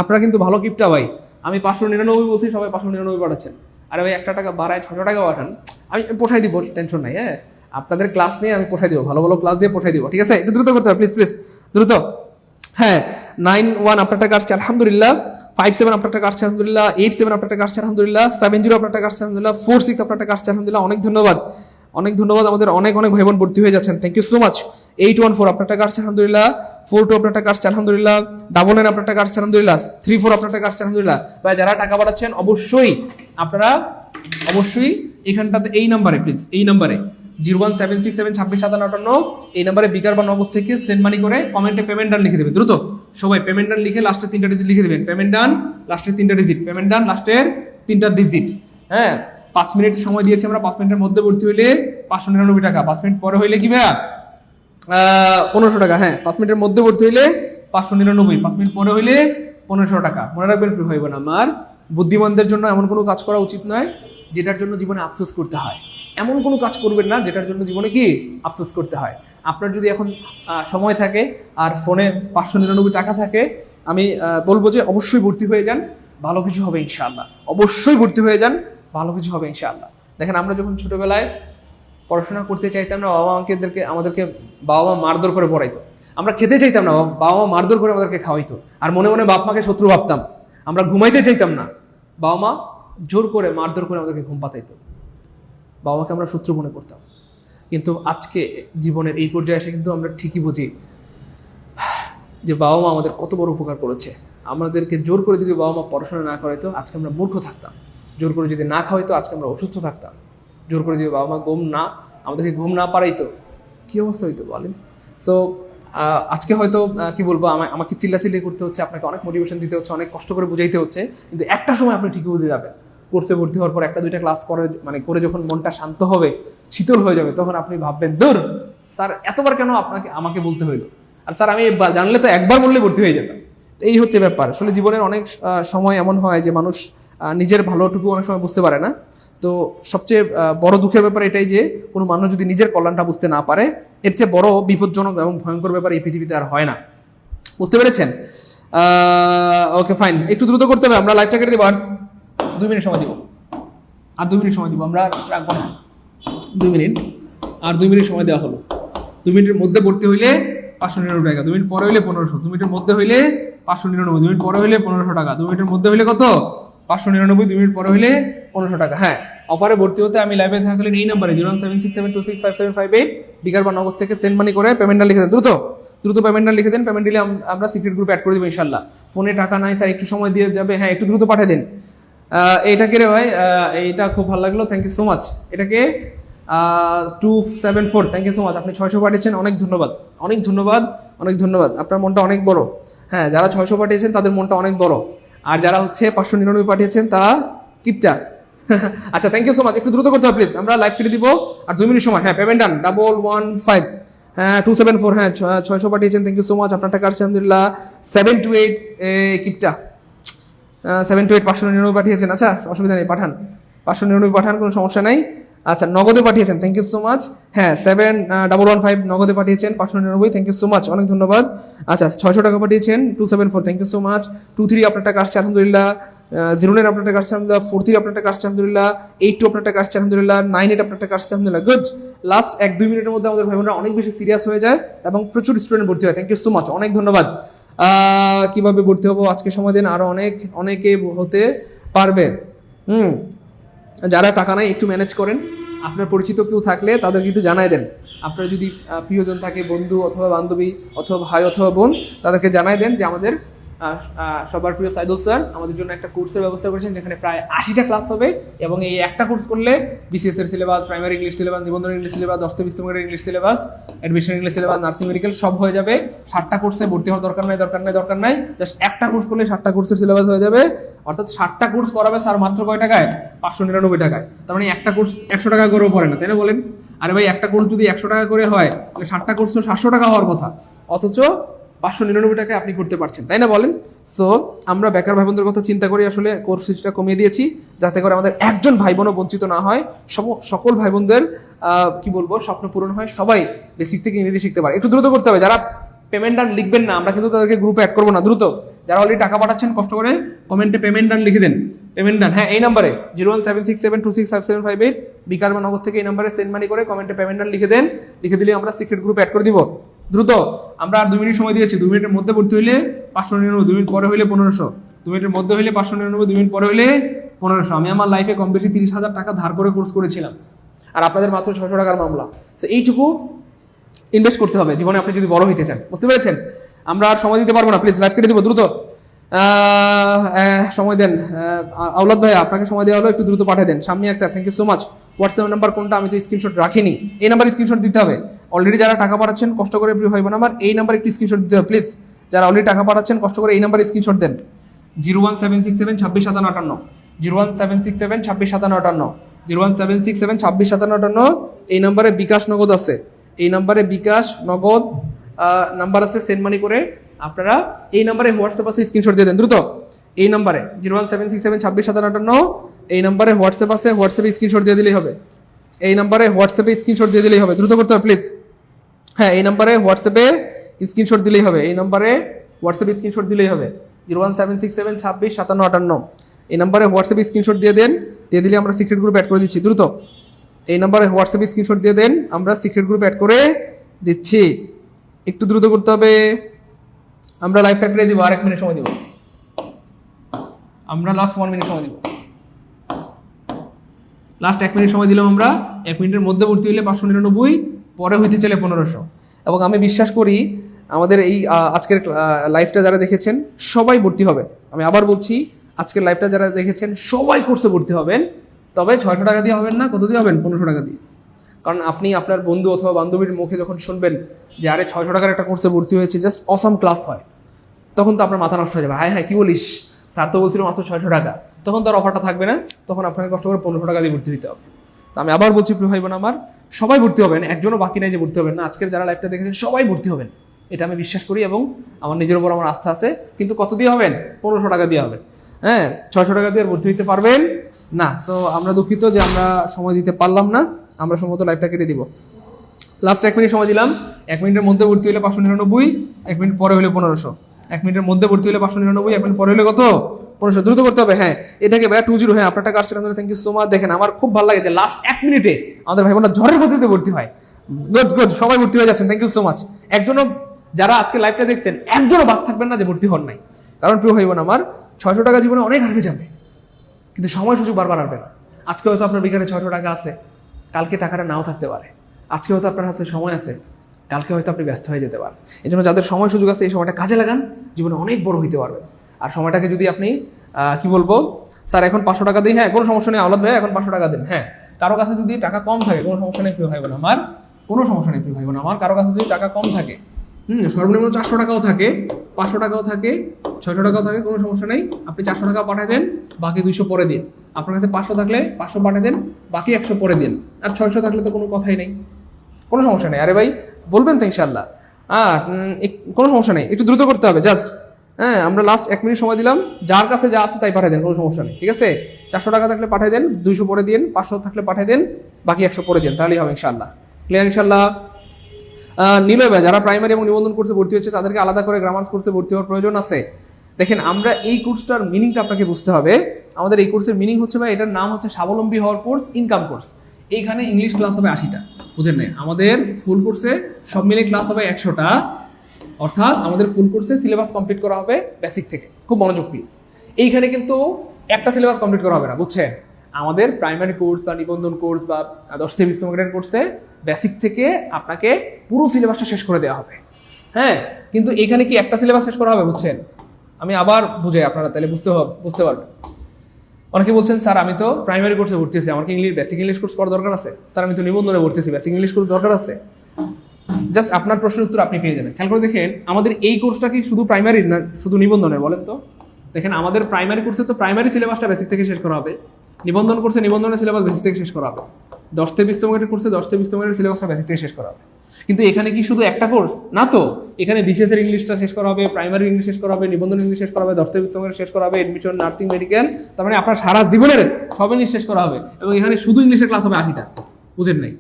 আপনারা কিন্তু ভালো কিপটা ভাই, আমি 599 বলছি, সবাই 599 পাঠাচ্ছেন। আরে ভাই একটা টাকা বাড়ায় 600 টাকা পাঠান, আমি পোষাই দিব, টেনশন নাই। হ্যাঁ আপনাদের ক্লাস নিয়ে আমি পোষাই দিব, ভালো ভালো ক্লাস দিয়ে পোষাই দিব, ঠিক আছে? একটু দ্রুত করতে হবে প্লিজ প্লিজ, দ্রুত। হ্যাঁ 91, আপনার টাকা আসছে আলহামদুলিল্লাহ। 57, আপনার টাকা আসছে আলহামদুলিল্লাহ। 87, আপনার টাকা আসছে আলহামদুলিল্লাহ। 70, আপনার টাকা আসছে আলহামদুলিল্লাহ। 46, আপনার টাকা আসছে আলহামদুলিল্লাহ, অনেক ধন্যবাদ, অনেক ধন্যবাদ। আমাদের অনেক অনেক ভাই বোন ভর্তি হয়ে যাচ্ছেন, থ্যাংক ইউ সো মাচ। 814, আপনার টাকা আসছে আলহামদুলিল্লাহ। 42, আপনার টাকা আসছে আলহামদুলিল্লাহ। 99, আপনার টাকা আসছে আলহামদুলিল্লাহ। 34, আপনার টাকা আসছে আলহামদুলিল্লাহ। ভাই যারা টাকা পাঠাচ্ছেন অবশ্যই আপনারা অবশ্যই এখানটাতে এই নাম্বারে প্লিজ, এই নাম্বারে 01767265758 এই নাম্বারে বিকার বা নগদ থেকে সেন্ড মানি করে কমেন্টে পেমেন্ট ডান লিখে দেবেন দ্রুত। সবাই পেমেন্ট ডান লিখে লাস্টের 3টা ডিজিট লিখে দেবেন, পেমেন্ট ডান লাস্টের 3টা ডিজিট, পেমেন্ট ডান লাস্টের 3টা ডিজিট। হ্যাঁ 5 মিনিট সময় দিয়েছি আমরা, 5 মিনিটের মধ্যে ভর্তি হইলে 599 টাকা, 5 মিনিট পরে হইলে কি ভাইয়া 1500 টাকা। হ্যাঁ 5 মিনিটের মধ্যে ভর্তি হইলে 599, 5 মিনিট পরে হইলে 1500 টাকা। মনে রাখবেন প্রিয় ভাই বোন আমার, বুদ্ধিমানদের জন্য এমন কোনো কাজ করা উচিত নয় যেটার জন্য জীবনে আফসোস করতে হয়। এমন কোনো কাজ করবেন না যেটার জন্য জীবনে কি আফসোস করতে হয়। আপনার যদি এখন সময় থাকে আর ফোনে 599 টাকা থাকে, আমি বলবো যে অবশ্যই ভর্তি হয়ে যান, ভালো কিছু হবে ইনশাআল্লাহ। অবশ্যই ভর্তি হয়ে যান, ভালো কিছু হবে ইনশাআল্লাহ। দেখেন আমরা যখন ছোটবেলায় পড়াশোনা করতে চাইতাম না, আমাদেরকে বাবা মা মারধর করে পড়াইতো। আমরা খেতে চাইতাম না, বাবা মা মারধর করে আমাদেরকে খাওয়াইতো। আর মনে মনে বাপ মাকে শত্রু ভাবতাম। আমরা ঘুমাইতে চাইতাম না, বাবা মা জোর করে মারধর করে আমাদেরকে ঘুম পাতাইতো, বাবা মাকে আমরা শত্রু মনে করতাম। কিন্তু আজকে জীবনের এই পর্যায়ে এসে কিন্তু আমরা ঠিকই বুঝি যে বাবা মা আমাদের কত বড় উপকার করেছে। আমাদেরকে জোর করে যদি বাবা মা পড়াশোনা না করাইতো আজকে আমরা মূর্খ থাকতাম, জোর করে যদি না খাওয়াইতো আজকে আমরা অসুস্থ থাকতাম, জোর করে যদি বাবা মা আমাদেরকে ঘুম না পারাইতো কি অবস্থা হইতো বলেন? সো আজকে হয়তো কি বলবো, আমাকে চিল্লাচিল্লি করতে হচ্ছে, আপনাকে অনেক মোটিভেশন দিতে হচ্ছে, অনেক কষ্ট করে বুঝাইতে হচ্ছে, কিন্তু একটা সময় আপনি ঠিকই বুঝে যাবেন। কোর্সে ভর্তি হওয়ার পর 1-2টা ক্লাস করে যখন মনটা শান্ত হবে, শীতল হয়ে যাবে, তখন আপনি ভাববেন দূর স্যার এতবার কেন আমাকে বলতে হইলো, আর স্যার আমি জানলে তো একবার বললে ভর্তি হয়ে যেতাম। এই হচ্ছে ব্যাপার। আসলে জীবনের অনেক সময় এমন হয় যে মানুষ নিজের ভালোটুকু অনেক সময় বুঝতে পারে না। তো সবচেয়ে বড় দুঃখের ব্যাপার এটাই যে কোনো মানুষ যদি নিজের কল্যাণটা বুঝতে না পারে, এর চেয়ে বড় বিপজ্জনক এবং ভয়ঙ্কর ব্যাপার এই পৃথিবীতে আর হয় না। বুঝতে পেরেছেন? ওকে ফাইন, একটু দ্রুত করতে হবে, আমরা লাইভটা কেটে দেবো, আর 2 মিনিট সময় দিব, আর 2 মিনিট সময় দিব, আমরা রাখবো না। 2 মিনিট, আর 2 মিনিট সময় দেওয়া হলো। 2 মিনিটের মধ্যে ভর্তি হইলে 599 টাকা, 2 মিনিট পরে হইলে 1500, 2 মিনিটের মধ্যে হইলে 599, 2 মিনিট পরে হইলে 1500 টাকা, 2 মিনিটের মধ্যে হইলে কত 599, 2 মিনিট পরে হইলে 1500 টাকা। হ্যাঁ অফারে ভর্তি হতে আমি লাইভে থাকলে এই নাম্বারে 01767265758 বিকার বা নগদ থেকে সেন্ড মানি করে পেমেন্টটা লিখে দেন দ্রুত, দ্রুত পেমেন্টটা লিখে দেন। পেমেন্ট দিলে আমরা সিক্রেট গ্রুপে অ্যাড করে দেবো ইনশাল্লাহ। ফোনে টাকা নাই স্যার একটু সময় দিয়ে যাবে, হ্যাঁ একটু দ্রুত পাঠিয়ে দিন। এইটাকে রে ভাই, এইটা খুব ভালো লাগলো, থ্যাংক ইউ সো মাচ। এটাকে 274, থ্যাংক ইউ সো মাচ, আপনি 600 পাঠিয়েছেন, অনেক ধন্যবাদ, অনেক ধন্যবাদ, অনেক ধন্যবাদ। আপনার মনটা অনেক বড়। হ্যাঁ যারা 600 পাঠিয়েছেন তাদের মনটা অনেক বড়, আর যারা হচ্ছে 599 পাঠিয়েছেন তারা কিপটা। আচ্ছা থ্যাংক ইউ সো মাচ, একটু দ্রুত করতে হবে প্লিজ, আমরা লাইভ কেটে দিব, আর 2 মিনিট সময়। হ্যাঁ পেমেন্ট ডান 115, হ্যাঁ 274, হ্যাঁ 600 পাঠিয়েছেন, থ্যাংক ইউ সো মাচ, আপনার টাকা আসছে আলহামদুলিল্লাহ। 728 কিপটা 728 599 পাঠিয়েছেন, আচ্ছা অসুবিধা নেই, পাঠান 599 পাঠান, কোনো সমস্যা নাই। আচ্ছা নগদে পাঠিয়েছেন, থ্যাংক ইউ সো মাচ। হ্যাঁ 7115 নগদে পাঠিয়েছেন 599, থ্যাংক ইউ সো মাচ, অনেক ধন্যবাদ। আচ্ছা 600 টাকা পাঠিয়েছেন 274, থ্যাংক ইউ সো মাচ। 23 আপনার টাকা আসছে আলহামদুলিল্লাহ। 09 আপনার টাকা আসছে আলহামদুলিল্লাহ। 43 আপনার টাকা আসছে আলহামদুলিল্লাহ। 82 আপনার টাকা আসছে আলহামদুলিল্লাহ। 98 আপনার টাকা আসছে আলহামদুলিল্লাহ। গুড। লাস্ট 1-2 মিনিটের মধ্যে আমাদের ভাই বোনরা অনেক বেশি সিরিয়াস হয়ে যায় এবং প্রচুর স্টুডেন্ট ভর্তি হয়, থ্যাংক ইউ সো মাচ, অনেক ধন্যবাদ। কিভাবে ভর্তি হবো আজকে সময় দিন, আরো অনেকে হতে পারবে। যারা টাকা নাই একটু ম্যানেজ করেন, আপনার পরিচিত কেউ থাকলে তাদেরকে একটু জানাই দেন। আপনার যদি প্রিয়জন থাকে, বন্ধু অথবা বান্ধবী অথবা ভাই অথবা বোন, তাদেরকে জানাই দেন যে আমাদের সবার প্রিয় সাইদুল স্যার আমাদের জন্য একটা কোর্সের ব্যবস্থা করেছেন, যেখানে প্রায় 80টা ক্লাস হবে, এবং এই একটা কোর্স করলে বিসিএস এর সিলেবাস, প্রাইমারি ইংলিশ সিলেবাস, নিবন্ধন ইংলিশ সিলেবাস, 10-20 নম্বরের English syllabus, admission English syllabus, nursing medical সব হয়ে যাবে। 7টা কোর্সে ভর্তি হওয়ার দরকার নাই, জাস্ট একটা কোর্স করলে 7টা কোর্সের সিলেবাস হয়ে যাবে। অর্থাৎ 7টা কোর্স করাবে স্যার মাত্র কয় টাকায়? 599 টাকায়। তার মানে একটা কোর্স 100 টাকা করেও পড়ে না, তাই না বলেন? আরে ভাই একটা কোর্স যদি 100 টাকা করে হয় তাহলে 7টা কোর্স তো 700 টাকা হওয়ার কথা, অথচ 599 টাকায় আপনি করতে পারছেন, তাই না বলেন? সো আমরা বেকার ভাই বোনদের কথা চিন্তা করি আসলে কোর্স ফিটা কমিয়ে দিয়েছি, যাতে করে আমাদের একজন ভাই বোনও বঞ্চিত না হয়, সকল ভাই বোনদের কি বলবো স্বপ্ন পূরণ হয়, সবাই বেসিক থেকে ইংরেজি শিখতে পারে। একটু দ্রুত করতে হবে, যারা পেমেন্ট ডান লিখবেন না আমরা কিন্তু তাদেরকে গ্রুপে অ্যাড করবো না। দ্রুত যারা অলরেডি টাকা পাঠাচ্ছেন কষ্ট করে কমেন্টে পেমেন্ট ডান লিখে দেন, পেমেন্ট ডান। হ্যাঁ, এই নাম্বারে 01767265758 বিকাশ বা নগদ থেকে এই নাম্বারে সেন্ড মানি করে কমেন্টে পেমেন্ট ডান লিখে দেন, লিখে দিলে আমরা সিক্রেট গ্রুপে অ্যাড করে দিব। দ্রুত, আমরা আর 2 মিনিট সময় দিয়েছি। 2 মিনিটের মধ্যে ভর্তি হইলে 599, 2 মিনিট পরে হইলে 1500, 2 মিনিটের মধ্যে হইলে 599, 2 মিনিট পরে হইলে 1500। আমি আমার লাইফে কম বেশি 30,000 টাকা ধার করে কোর্স করেছিলাম, আর আপনাদের মাত্র 600 টাকার মামলা। তো এইটুকু ইনভেস্ট করতে হবে জীবনে আপনি যদি বড় হইতে চান, বুঝতে পেরেছেন? আমরা আর সময় দিতে পারবো না, প্লিজ লাইভ কেটে দিব দ্রুত। সময় দেন। আওলাদ ভাই আপনাকে সময় দেওয়া হলো, একটু দ্রুত পাঠিয়ে দেন। সামনে একটা, thank you so much. WhatsApp number কোনটা? আমি তো স্ক্রিনশট রাখিনি, এই নাম্বার স্ক্রিনশট দিতে হবে। অলরেডি যারা টাকা পাঠাচ্ছেন কষ্ট করে প্রিয় ভাই বোন আমার এই নাম্বার একটু স্ক্রিনশট দিতে হবে প্লিজ। যারা অলরেডি টাকা পাঠাচ্ছেন কষ্ট করে এই নাম্বার স্ক্রিনশট দেন। 01767265758, 01767265758, 01767265758। এই নাম্বারে বিকাশ নগদ আছে, এই নাম্বারে বিকাশ নগদ নাম্বার আছে, সেন্ড মানি করে আপনারা এই নাম্বারে হোয়াটসঅ্যাপ আছে, স্ক্রিনশট দিয়ে দেন দ্রুত। এই নাম্বারে 01767265758 এই নাম্বারে হোয়াটসঅ্যাপ আছে, হোয়াটসঅ্যাপে স্ক্রিনশট দিয়ে দিলেই হবে। এই নাম্বারে হোয়াটসঅ্যাপে স্ক্রিনশট দিয়ে দিলেই হবে, দ্রুত করতে হবে প্লিজ। হ্যাঁ, এই নাম্বারে হোয়াটসঅ্যাপে স্ক্রিনশট দিলেই হবে, এই নাম্বারে হোয়াটসঅ্যাপে স্ক্রিনশট দিলেই হবে। 01767265758 এই নাম্বারে হোয়াটসঅ্যাপে স্ক্রিনশট দিয়ে দেন, দিয়ে দিলে আমরা সিক্রেট গ্রুপ অ্যাড করে দিচ্ছি দ্রুত। এই নাম্বারে হোয়াটসঅ্যাপে স্ক্রিনশট দিয়ে দেন, আমরা সিক্রেট গ্রুপ অ্যাড করে দিচ্ছি। একটু দ্রুত করতে হবে। আমরা লাইভটা কেটে দিব, আর 1 মিনিট সময় দিব। আমরা লাস্ট 1 মিনিট সময় দিব, লাস্ট 1 মিনিট সময় দিলাম আমরা। 1 মিনিটের মধ্যে ভর্তি হইলে 599, পরে হইতে চলে 1500। এবং আমি বিশ্বাস করি আমাদের এই আজকের লাইভটা যারা দেখেছেন সবাই ভর্তি হবেন। আমি আবার বলছি, আজকের লাইভটা যারা দেখেছেন সবাই কোর্সে ভর্তি হবেন, তবে 600 টাকা দিয়ে হবেন না, কত দিয়ে হবেন? 1500 টাকা দিয়ে। কারণ আপনি আপনার বন্ধু অথবা বান্ধবীর মুখে যখন শুনবেন যে আরে 600 টাকার একটা কোর্সে ভর্তি হয়েছে, জাস্ট অসাম ক্লাস হয়, তখন তো আপনার মাথা নষ্ট হয়ে যাবে। হ্যাঁ কি বলিস, স্যার তো বলছিল মাত্র 600 টাকা। তখন তো আর অফারটা থাকবে না, তখন আপনাকে কষ্ট করে 1500 টাকা দিয়ে ভর্তি হতে হবে। তো আমি আবার বলছি প্রিয় ভাই বোন আমার, সবাই ভর্তি হবেন, একজনও বাকি নাই যে ভর্তি হবেন না। আজকের যারা লাইভটা দেখেছেন সবাই ভর্তি হবেন, এটা আমি বিশ্বাস করি এবং আমার নিজের উপর আমার আস্থা আছে। কিন্তু কত দিয়ে হবেন? 1500 টাকা দিয়ে হবেন। হ্যাঁ, 600 টাকা দিয়ে ভর্তি হতে পারবেন না। তো আমরা দুঃখিত যে আমরা সময় দিতে পারলাম না, আমরা সম্ভবত লাইভটা কেটে দিব। লাস্ট 1 মিনিট সময় দিলাম। 1 মিনিটের মধ্যে ভর্তি হলে 599, 1 মিনিট পরে হলে 1500। 1 মিনিটের মধ্যে ভর্তি হলে 599, 1 মিনিট পরে হলে কত? 1500। দ্রুত করতে হবে। হ্যাঁ, এটাকে ভাইয়া 20। হ্যাঁ, আপনার টাকা আসছে, থ্যাংক ইউ সো মাচ। দেখেন আমার খুব ভালো লাগে যে লাস্ট 1 মিনিটে আমাদের ভাই বোনরা ঝড়ের গতিতে ভর্তি হয়। গুড, সবাই ভর্তি হয়ে যাচ্ছেন, থ্যাংক ইউ সো মাচ। একজনও যারা আজকে লাইভটা দেখতেন একজনও বাদ থাকবেন না যে ভর্তি হন নাই। কারণ প্রিয় ভাই বোন আমার 600 টাকা জীবনে অনেক আসবে যাবে, কিন্তু সময় সুযোগ বারবার আসবে না। আজকে হয়তো আপনার বিকারে 600 টাকা আছে, কালকে টাকাটা নাও থাকতে পারে। আজকে হয়তো আপনার কাছে সময় আছে, কালকে হয়তো আপনি ব্যস্ত হয়ে যেতে পারেন। এই জন্য যাদের সময় সুযোগ আছে এই সময়টা কাজে লাগান, জীবনে অনেক বড় হইতে পারবেন। আর সময়টাকে যদি আপনি কি বলবো, স্যার এখন 500 টাকা দিই, হ্যাঁ কোনো সমস্যা নেই আওলাদ ভাই, এখন 500 টাকা দিন। হ্যাঁ, কারো কাছে যদি টাকা কম থাকে কোনো সমস্যা নেই প্রিয় ভাই বোন আমার, কোনো সমস্যা নেই প্রিয় ভাই বোন আমার। কারো কাছে যদি টাকা কম থাকে, সর্বনিম্ন 400 টাকাও থাকে, 500 টাকাও থাকে, 600 টাকাও থাকে, কোনো সমস্যা নেই। আপনি 400 টাকা পাঠিয়ে দেন, বাকি 200 পরে দিন। আপনার কাছে 500 থাকলে 500 পাঠিয়ে দেন, বাকি 100 পরে দিন। আর 600 থাকলে তো কোনো কথাই নেই, কোনো সমস্যা নেই। আরে ভাই বলবেন তো ইনশাল্লাহ। কোনো সমস্যা নেই, একটু দ্রুত করতে হবে জাস্ট। হ্যাঁ, আমরা লাস্ট 1 মিনিট সময় দিলাম, যার কাছে যা আছে তাই পাঠিয়ে দেন, কোনো সমস্যা নেই, ঠিক আছে? 400 টাকা থাকলে পাঠিয়ে দেন, 200 পরে দিন, 500 থাকলে পাঠিয়ে দেন, বাকি 100 পরে দিন, তাহলেই হবে ইনশাল্লাহ। ক্লিয়ার ইনশাল্লাহ? নিলয় ভাই, যারা প্রাইমারি এবং নিবন্ধন কোর্সে ভর্তি হচ্ছে তাদেরকে আলাদা করে গ্রামার কোর্সে ভর্তি হওয়ার প্রয়োজন আছে? দেখেন, আমরা এই কোর্সটার মিনিংটা আপনাকে বুঝতে হবে। আমাদের এই কোর্সের মিনিং হচ্ছে ভাই, এটার নাম হচ্ছে স্বাবলম্বী হওয়ার কোর্স, ইনকাম কোর্স। এইখানে ইংলিশ ক্লাস হবে 80টা, বুঝেন নাই? আমাদের ফুল কোর্সে সব মিলে ক্লাস হবে 100টা, অর্থাৎ আমাদের ফুল কোর্সে সিলেবাস কমপ্লিট করা হবে বেসিক থেকে। খুব মনোযোগ প্লিজ। এইখানে কিন্তু একটা সিলেবাস কমপ্লিট করা হবে না, বুঝছেন? আমাদের প্রাইমারি কোর্স বা নিবন্ধন কোর্স বা 10 বিশ্ববিদ্যালয়ের কোর্সে বেসিক থেকে আপনাকে পুরো সিলেবাসটা শেষ করে দেওয়া হবে। হ্যাঁ, কিন্তু এখানে কি একটা সিলেবাস শেষ করা হবে, বুঝছেন? আমি আবার বুঝাই, আপনারা তাহলে বুঝতে পারবেন। অনেকে বলছেন স্যার আমি তো প্রাইমারি কোর্সে ভর্তি হয়েছি, আমার কি বেসিক ইংলিশ কোর্স করা দরকার আছে? স্যার আমি তো নিবন্ধনে ভর্তি হয়েছি, বেসিক ইংলিশ কোর্স দরকার আছে? জাস্ট আপনার প্রশ্নের উত্তর আপনি পেয়ে যাবেন। খেয়াল করে দেখেন, আমাদের এই কোর্সটা কি শুধু প্রাইমারির না শুধু নিবন্ধনের, বলেন তো? দেখেন, আমাদের প্রাইমারি কোর্সে তো প্রাইমারি সিলেবাসটা বেসিক থেকে শেষ করা হবে, নিবন্ধন কোর্সে নিবন্ধনের সিলেবাস বেসিক থেকে শেষ করা হবে, 10 20 কোর্সে 10 20 সিলেবাসটা বেসিক থেকে শেষ করা হবে। কিন্তু এখানে কি শুধু একটা কোর্স না তো, এখানে বিসিএস এর ইংলিশটা শেষ করা হবে, প্রাইমারি ইংলিশ শেষ করা হবে, নিবন্ধন ইংলিশ শেষ করা হবে, দর্শক বিশ্ববিদ্যালয় শেষ করা হবে, এডমিশন, নার্সিং, মেডিকেল, তার মানে আপনার সারা জীবনের সব ইংলিশ শেষ করা হবে। এবং এখানে শুধু ইংলিশের ক্লাস হবে 80টা, বুঝেন নাই?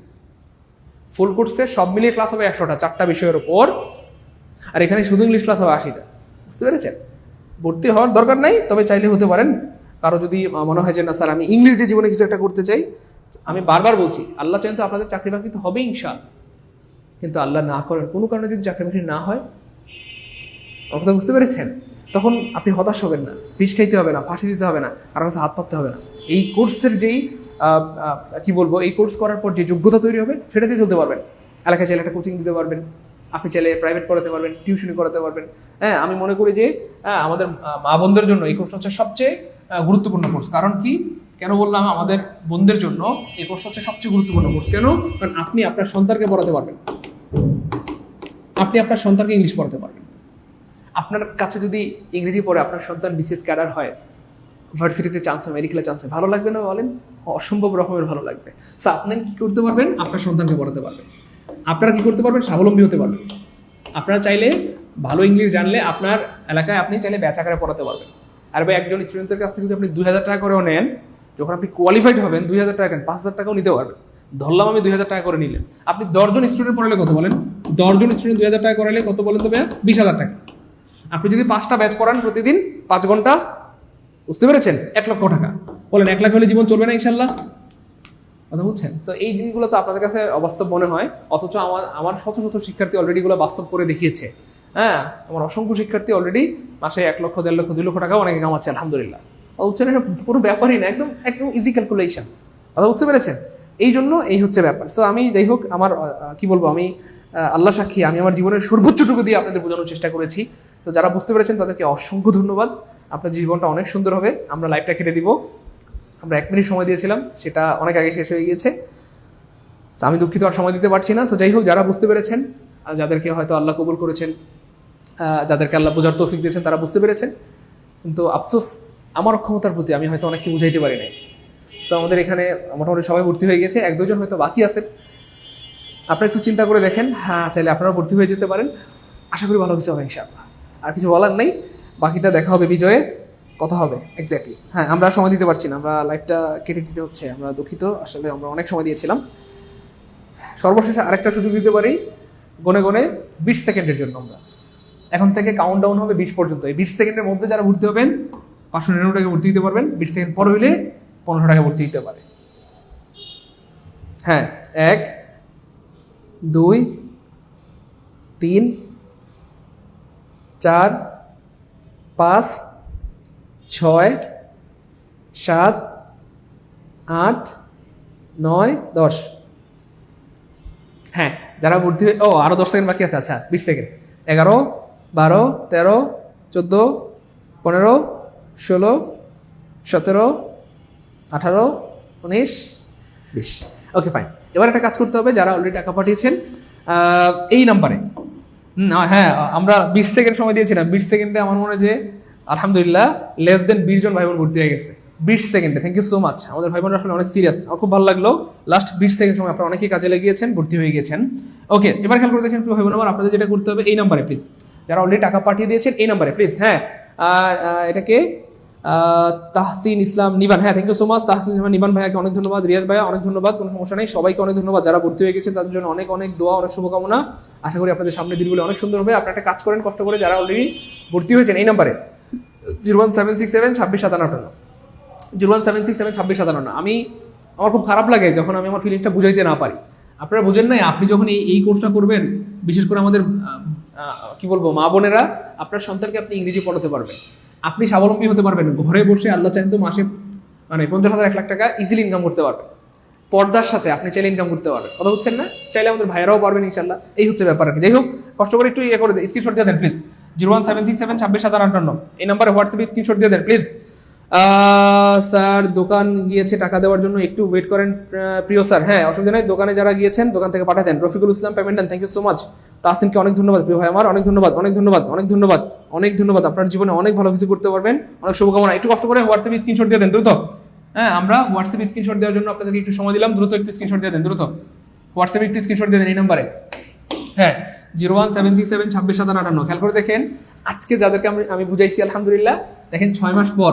ফুল কোর্সে সব মিলিয়ে ক্লাস হবে 100টা, 4টা বিষয়ের উপর, আর এখানে শুধু ইংলিশ ক্লাস হবে 80টা। বুঝতে পেরেছেন? ভর্তি হওয়ার দরকার নাই, তবে চাইলে হতে পারেন। কারো যদি মনে হয় যে না স্যার আমি ইংলিশ দিয়ে জীবনে কিছু একটা করতে চাই, আমি বারবার বলছি আল্লাহ চাইলে তো আপনাদের চাকরি বাকরি তো হবে ইনশাআল্লাহ, কিন্তু আল্লাহ না করেন কোনো কারণে যদি চাকরি বাকরি না হয়, আমার কথা বুঝতে পেরেছেন? তখন আপনি হতাশ হবেন না, বিষ খাইতে হবে না, ফাঁসি দিতে হবে না, আর কাছে হাত পাততে হবে না। এই কোর্সের যেই কি বলবো, এই কোর্স করার পর যে যোগ্যতা তৈরি হবে সেটাতে চলতে পারবেন। এলাকায় চাইলে একটা কোচিং দিতে পারবেন, আপনি চাইলে প্রাইভেট করাতে পারবেন, টিউশনি করাতে পারবেন। হ্যাঁ, আমি মনে করি যে আমাদের মা বোনদের জন্য এই কোর্সটা হচ্ছে সবচেয়ে গুরুত্বপূর্ণ কোর্স। কারণ কি, কেন বললাম আমাদের বোনদের জন্য এই কোর্স হচ্ছে সবচেয়ে গুরুত্বপূর্ণ কোর্স? কেন? কারণ আপনি আপনার সন্তানকে পড়াতে পারবেন, আপনি আপনার সন্তানকে ইংলিশ পড়াতে পারবেন। আপনার কাছে যদি ইংরেজি পড়ে আপনার সন্তান বিসিএস ক্যাডার হয়, ভার্সিটিতে চান্স হয়, মেডিকেলে চান্স হয়, ভালো লাগবে না বলেন? অসম্ভব রকমের ভালো লাগবে। তো আপনি কি করতে পারবেন? আপনার সন্তানকে পড়াতে পারবেন। আপনারা কি করতে পারবেন? স্বাবলম্বী হতে পারবেন। আপনারা চাইলে ভালো ইংলিশ জানলে আপনার এলাকায় আপনি চাইলে ব্যাচ আকারে পড়াতে পারবেন। আর ভাই একজন স্টুডেন্টের কাছ থেকে যদি আপনি 2000 টাকা করেও নেন, যখন আপনি কোয়ালিফাইড হবেন 2000 টাকা কেন 5000 টাকাও নিতে পারবেন। ধরলাম আমি 2000 টাকা করে নিলেন, আপনি 10 জন স্টুডেন্ট পড়ালে কত বলেন? 10 জন স্টুডেন্ট 2000 টাকা করালে কত বলেন তো ভাই? 20,000 টাকা। আপনি যদি 5টা ব্যাচ করান প্রতিদিন 5 ঘন্টা, বুঝতে পেরেছেন? 1 লক্ষ টাকা। বলেন 1 লাখ হলে জীবন চলবে না ইনশাল্লাহ? কথা বুঝছেন? তো এই জিনিসগুলো তো আপনাদের কাছে অবাস্তব মনে হয়, অথচ আমার শত শত শিক্ষার্থী অলরেডি গুলো বাস্তব করে দেখিয়েছে। হ্যাঁ, আমার অসংখ্য শিক্ষার্থী অলরেডি মাসে 1 লক্ষ, 1.5 লক্ষ, 2 লক্ষ টাকা অনেকে কামাচ্ছে আলহামদুলিল্লাহ। বুঝছেন? এটা কোনো ব্যাপারই না, একদম একদম ইজি ক্যালকুলেশন। কথা বুঝতে পেরেছেন? এই জন্য এই হচ্ছে ব্যাপার। তো আমি যাই হোক, আমার কি বলবো, আমি আল্লাহ সাক্ষী, আমি আমার জীবনের সর্বোচ্চটুকু দিয়ে আপনাদের বোঝানোর চেষ্টা করেছি। তো যারা বুঝতে পেরেছেন তাদেরকে অসংখ্য ধন্যবাদ। আপনার জীবনটা অনেক সুন্দর হবে। আমরা লাইভটা কেটে দিব। আমরা 1 মিনিট সময় দিয়েছিলাম, সেটা অনেক আগে শেষ হয়ে গিয়েছে। আমি দুঃখিত, আর সময় দিতে পারছি না। তো যাই হোক, যারা বুঝতে পেরেছেন, যাদেরকে হয়তো আল্লাহ কবুল করেছেন, যাদেরকে আল্লাহ বোঝার তৌফিক দিয়েছেন, তারা বুঝতে পেরেছেন। কিন্তু আফসোস, আমার অক্ষমতার প্রতি আমি হয়তো অনেককে বুঝাইতে পারি নাই। তো আমাদের এখানে মোটামুটি সবাই ভর্তি হয়ে গেছে, 1-2 জন হয়তো বাকি আছেন। আপনারা একটু চিন্তা করে দেখেন, হ্যাঁ চাইলে আপনারা ভর্তি হয়ে যেতে পারেন। আশা করি ভালো কিছু হবে ইনশাআল্লাহ। আর কিছু বলার নেই, বাকিটা দেখা হবে বিজয়ে, কথা হবে এক্স্যাক্টলি। হ্যাঁ, আমরা সময় দিতে পারছি না, আমরা লাইভটা কেটে দিতে হচ্ছে, আমরা দুঃখিত। আসলে আমরা অনেক সময় দিয়েছিলাম। সর্বশেষে আরেকটা সুযোগ দিতে পারি, গনে গনে 20 সেকেন্ডের জন্য। আমরা এখন থেকে কাউন্ট ডাউন হবে 20 পর্যন্ত। এই 20 সেকেন্ডের মধ্যে যারা ভর্তি হবেন 599 টাকা ভর্তি দিতে পারবেন। 20 সেকেন্ড পর হইলে 1500 টাকা ভর্তি দিতে পারে। হ্যাঁ, 1 2 3 4 5 6 7 8 9 10। হ্যাঁ, যারা ভর্তি হয়ে, আরো 10 সেকেন্ড বাকি আছে। আচ্ছা, 20 সেকেন্ড। 11 12 13 14 15 16 17 18 19 20। Okay fine. এবার একটা কাজ করতে হবে, যারা অলরেডি টাকা পাঠিয়েছেন এই নাম্বারে। হ্যাঁ, আমরা 20 সেকেন্ড সময় দিয়েছিলাম। 20 সেকেন্ডে আমার মনে হয় যে আলহামদুলিল্লাহ লেস দেন 20 জন ভাই বোন ভর্তি হয়ে গেছে 20 সেকেন্ডে। Thank you so much. আমাদের ভাই বোনরা আসলে অনেক সিরিয়াস, আমার খুব ভালো লাগলো। লাস্ট 20 সেকেন্ড সময় আপনারা অনেকেই কাজে লেগিয়েছেন, ভর্তি হয়ে গেছেন। ওকে, এবার খেয়াল করে দেখেন প্রিয় ভাই বোন আমার, আপনাদের যেটা করতে হবে এই নাম্বারে প্লিজ, যারা অলরেডি টাকা পাঠিয়ে দিয়েছেন এই নাম্বারে প্লিজ। হ্যাঁ, এটাকে তাহসিন ইসলাম নিবান। হ্যাঁ, thank you so much Tahsin Islam Niban ভাইয়াকে অনেক ধন্যবাদ, রিয়াজ ভাইয়া অনেক ধন্যবাদ, কোনো সমস্যা নেই, সবাইকে অনেক ধন্যবাদ। যারা ভর্তি হয়ে গেছে তাদের জন্য অনেক অনেক দোয়া, অনেক শুভকামনা। আশা করি আপনাদের সামনে দিনগুলো অনেক সুন্দর হবে। আপনারা একটা কাজ করেন কষ্ট করে, যারা অলরেডি ভর্তি হয়েছেন এই নাম্বারে 01767265758 01767265758। আমার খুব খারাপ লাগে যখন আমি আমার ফিলিংটা বুঝাইতে না পারি। আপনারা বুঝেন নাই, আপনি যখন এই কোর্সটা করবেন, বিশেষ করে আমাদের কি বলবো মা বোনেরা, আপনার সন্তানকে আপনি ইংরেজি পড়াতে পারবেন, আপনি স্বাবলম্বী হতে পারবেন। ঘরে বসে আল্লাহ চাইলে তো মাসে 50,000 1 লাখ টাকা ইজিলি ইনকাম করতে পারবেন। পর্দার সাথে আপনি চাইলে ইনকাম করতে পারবেন। কথা বুঝছেন না? চাইলে আমাদের ভাইয়েরাও পারবেন ইনশাল্লাহ। এই হচ্ছে ব্যাপার আর কি। যাই হোক, কষ্ট করে একটু করে দেন, স্ক্রিনশট দিয়ে দেন প্লিজ। 01767265758 এই নাম্বারে হোয়াটসঅ্যাপে স্ক্রিনশট দিয়ে দেন প্লিজ। স্যার দোকান গিয়েছে টাকা দেওয়ার জন্য, একটু ওয়েট করেন প্রিয় স্যার। হ্যাঁ, অসুবিধা নেই, দোকানে যারা গিয়েছেন দোকান থেকে পাঠিয়ে দেন। রফিকুল ইসলাম পেমেন্ট দেন, থ্যাংক ইউ সো মাচ। তাহসিনকে অনেক ধন্যবাদ প্রিয় ভাই আমার, অনেক ধন্যবাদ অনেক ধন্যবাদ অনেক ধন্যবাদ অনেক ধন্যবাদ। আপনার জীবনে অনেক ভালো কিছু করতে পারবেন, অনেক শুভকামনা। একটু কষ্ট করে হোয়াটসঅ্যাপে স্ক্রিনশট দিয়ে দেন দ্রুত। হ্যাঁ, আমরা হোয়াটসঅ্যাপে স্ক্রিনশট দেওয়ার জন্য আপনাদেরকে একটু সময় দিলাম, দ্রুত একটু স্ক্রিনশট দিয়ে দেন দ্রুত। হোয়াটসঅ্যাপে একটু স্ক্রিনশট দিয়ে দেন এই নাম্বারে। হ্যাঁ 01767265758 খেয়াল করে দেখেন আজকে যাদেরকে আমি বুঝাইছি আলহামদুলিল্লাহ দেখেন 6 মাস পর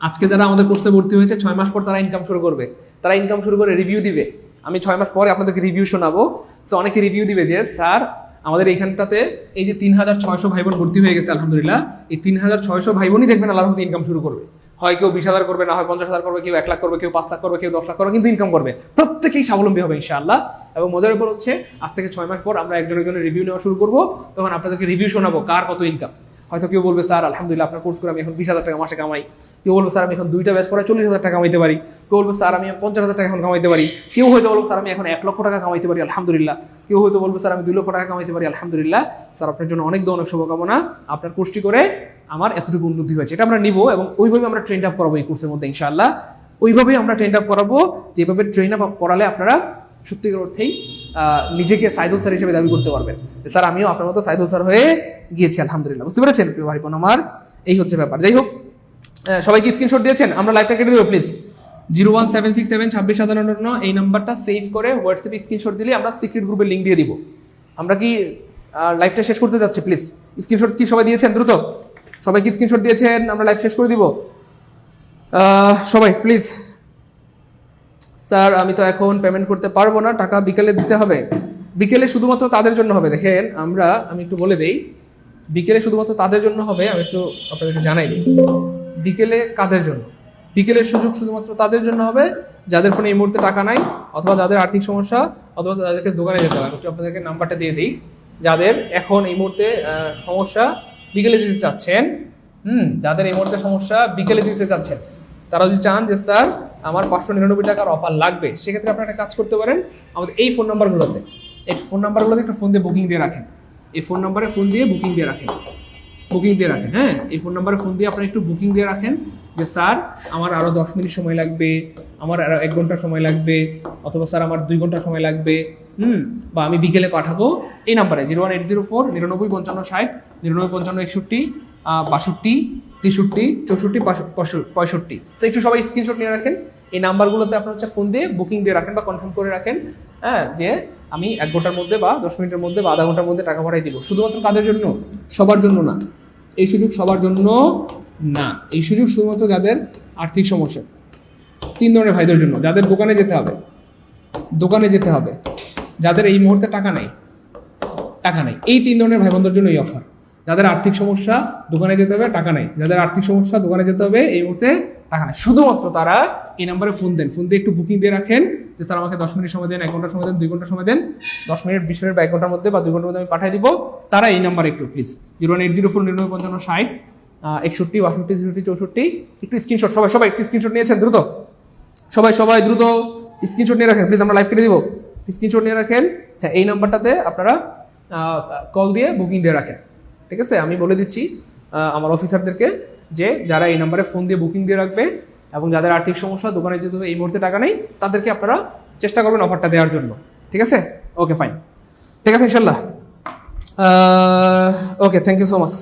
আজকে যারা আমাদের কোর্সে ভর্তি হয়েছে 6 মাস পর তারা ইনকাম শুরু করবে, তারা ইনকাম শুরু করে রিভিউ দিবে। আমি 6 মাস পরে আপনাদেরকে রিভিউ শোনাবো। তো অনেকে রিভিউ দিবে যে স্যার আমাদের এইখানটাতে এই যে 3600 ভাই বোন ভর্তি হয়ে গেছে আলহামদুলিল্লাহ, এই 3600 ভাই বোনই দেখবেন আল্লাহর মধ্যে ইনকাম শুরু করবে। হয় কেউ 20,000 করবে, না হয় 50,000 করবে, কেউ 1 লাখ করবে, কেউ 5 লাখ করবে, কেউ 10 লাখ করবে, কিন্তু ইনকাম করবে। প্রত্যেকেই স্বাবলম্বী হবে ইনশাআল্লাহ। এবং মজার ব্যাপার হচ্ছে আজ থেকে 6 মাস পর আমরা একজনের রিভিউ নেওয়া শুরু করবো, তখন আপনাদেরকে রিভিউ শোনাবো কার কত ইনকাম। হয়তো কেউ বলবে স্যার আলহামদুলিল্লাহ আপনার কোর্স করে আমি এখন 20,000 টাকা মাসে কামাই, কেউ বলবে স্যার আমি এখন 2টা ব্যাচ পরে 40,000 টাকা কামাইতে পারি, কেউ বলবে স্যার আমি 50,000 টাকা এখন কামাইতে পারি, কেউ হয়তো বলবে স্যার আমি এখন 1 লক্ষ টাকা কামাইতে পারি আলহামদুলিল্লাহ, কেউ হয়তো বলবে স্যার আমি 2 লক্ষ টাকা কামাইতে পারি আলহামদুলিল্লাহ। স্যার আপনার জন্য অনেক শুভকামনা, আপনার কোর্সটি করে আমার এতটুকু উন্নতি হয়েছে, এটা আমরা নিব এবং ওইভাবে আমরা ট্রেন আপ করাবো এই কোর্সের মধ্যে ইনশাআল্লাহ। ওইভাবেই আমরা ট্রেন আপ করাবো, যেভাবে ট্রেন আপ করালে আপনারা সত্যিকার অর্থেই নিজেকে সাইদুল স্যার হিসেবে দাবি করতে পারবেন যে স্যার আমিও আপনার মতো সাইদুল স্যার হয়ে গিয়েছি আলহামদুলিল্লাহ। বুঝতে পেরেছেন প্রিয় ভাই বোন আমার, এই হচ্ছে ব্যাপার। যাই হোক সবাইকে স্ক্রিনশট দিয়েছেন, আমরা লাইভটা কেটে দেবো প্লিজ। 017672657 এই নাম্বারটা সেভ করে হোয়াটসঅ্যাপে স্ক্রিনশট দিলে আমরা সিক্রেট গ্রুপের লিঙ্ক দিয়ে দিব। আমরা কি লাইভটা শেষ করতে যাচ্ছি? প্লিজ স্ক্রিনশট কি সবাই দিয়েছেন? দ্রুত সবাই কি স্ক্রিনশট দিয়েছেন? আমরা লাইভ শেষ করে দিব সবাই প্লিজ। স্যার আমি তো এখন পেমেন্ট করতে পারবো না, টাকা বিকেলে দিতে হবে। বিকেলে শুধুমাত্র তাদের জন্য হবে, দেখেন আমি একটু বলে দেই, বিকেলে শুধুমাত্র তাদের জন্য হবে। আমি একটু আপনাদেরকে জানাই দিই বিকেলে কাদের জন্য। বিকেলের সুযোগ শুধুমাত্র তাদের জন্য হবে যাদের ফোনে এই মুহূর্তে টাকা নাই, অথবা যাদের আর্থিক সমস্যা, অথবা যাদেরকে দোকানে যেতে হবে। একটু আপনাদেরকে নাম্বারটা দিয়ে দিই, যাদের এখন এই মুহূর্তে সমস্যা বিকেলে দিতে চাচ্ছেন, যাদের এই মুহূর্তে সমস্যা বিকেলে দিতে চাচ্ছেন, তারা যদি চান যে স্যার আমার 599 টাকার অফার লাগবে, সেক্ষেত্রে আপনারা একটা কাজ করতে পারেন, আমাদের এই ফোন নাম্বারগুলোতে একটা ফোন দিয়ে বুকিং দিয়ে রাখেন। এই ফোন নাম্বারে ফোন দিয়ে বুকিং দিয়ে রাখেন, হ্যাঁ এই ফোন নাম্বারে ফোন দিয়ে আপনারা একটু বুকিং দিয়ে রাখেন যে স্যার আমার আরো 10 মিনিট সময় লাগবে, আমার আরো 1 ঘন্টা সময় লাগবে, অথবা স্যার আমার 2 ঘন্টা সময় লাগবে, বা আমি বিকেলে পাঠাবো। এই নাম্বারে 01804 99 55 60 99 55 61 62 63 64 65। একটু সবাই স্ক্রিনশট নিয়ে রাখেন। এই নাম্বারগুলোতে আপনার ফোন দিয়ে বুকিং দিয়ে রাখেন বা কনফার্ম করে রাখেন, হ্যাঁ, যে আমি 1 ঘন্টার মধ্যে বা 10 মিনিটের মধ্যে বা আধা ঘন্টার মধ্যে টাকা পাঠিয়ে দিব। শুধুমাত্র কাদের জন্য? সবার জন্য না, এই সুযোগ সবার জন্য না, এই সুযোগ শুধুমাত্র যাদের আর্থিক সমস্যা। 3 ধরনের ভাইদের জন্য, যাদের দোকানে যেতে হবে, যাদের এই মুহূর্তে টাকা নেই, এই 3 ধরনের ভাই বোনদের জন্য এই অফার। যাদের আর্থিক সমস্যা দোকানে যেতে হবে, টাকা নেই, যাদের আর্থিক সমস্যা দোকানে যেতে হবে এই মুহূর্তে টাকা নেই, শুধুমাত্র তারা এই নাম্বারে ফোন দিয়ে একটু বুকিং দিয়ে রাখেন যে স্যার আমাকে 10 মিনিট সময় দেন, 1 ঘন্টা সময় দেন, 2 ঘন্টা সময় দেন, 10 মিনিট 20 মিনিট বা 1 ঘন্টার মধ্যে বা 2 ঘন্টার মধ্যে আমি পাঠিয়ে দিব। তারা এই নাম্বারে একটু প্লিজ 01804 99 55 60 61 62 63 64 একটু স্ক্রিনশট, সবাই একটু স্ক্রিনশট নিয়েছেন? দ্রুত সবাই দ্রুত স্ক্রিনশট নিয়ে রাখেন প্লিজ, আমরা লাইভ কেটে দিব। স্ক্রিনশট নিয়ে রাখেন, হ্যাঁ এই নাম্বারটাতে আপনারা কল দিয়ে বুকিং দিয়ে রাখেন, ঠিক আছে? আমি বলে দিচ্ছি আমার অফিসারদেরকে যে যারা এই নাম্বারে ফোন দিয়ে বুকিং দিয়ে রাখবে এবং যাদের আর্থিক সমস্যা দোকানে যেতে এই মুহূর্তে টাকা নেই, তাদেরকে আপনারা চেষ্টা করবেন অফারটা দেওয়ার জন্য, ঠিক আছে? ওকে ফাইন, ঠিক আছে ইনশাল্লাহ। ওকে, থ্যাংক ইউ সো মাচ।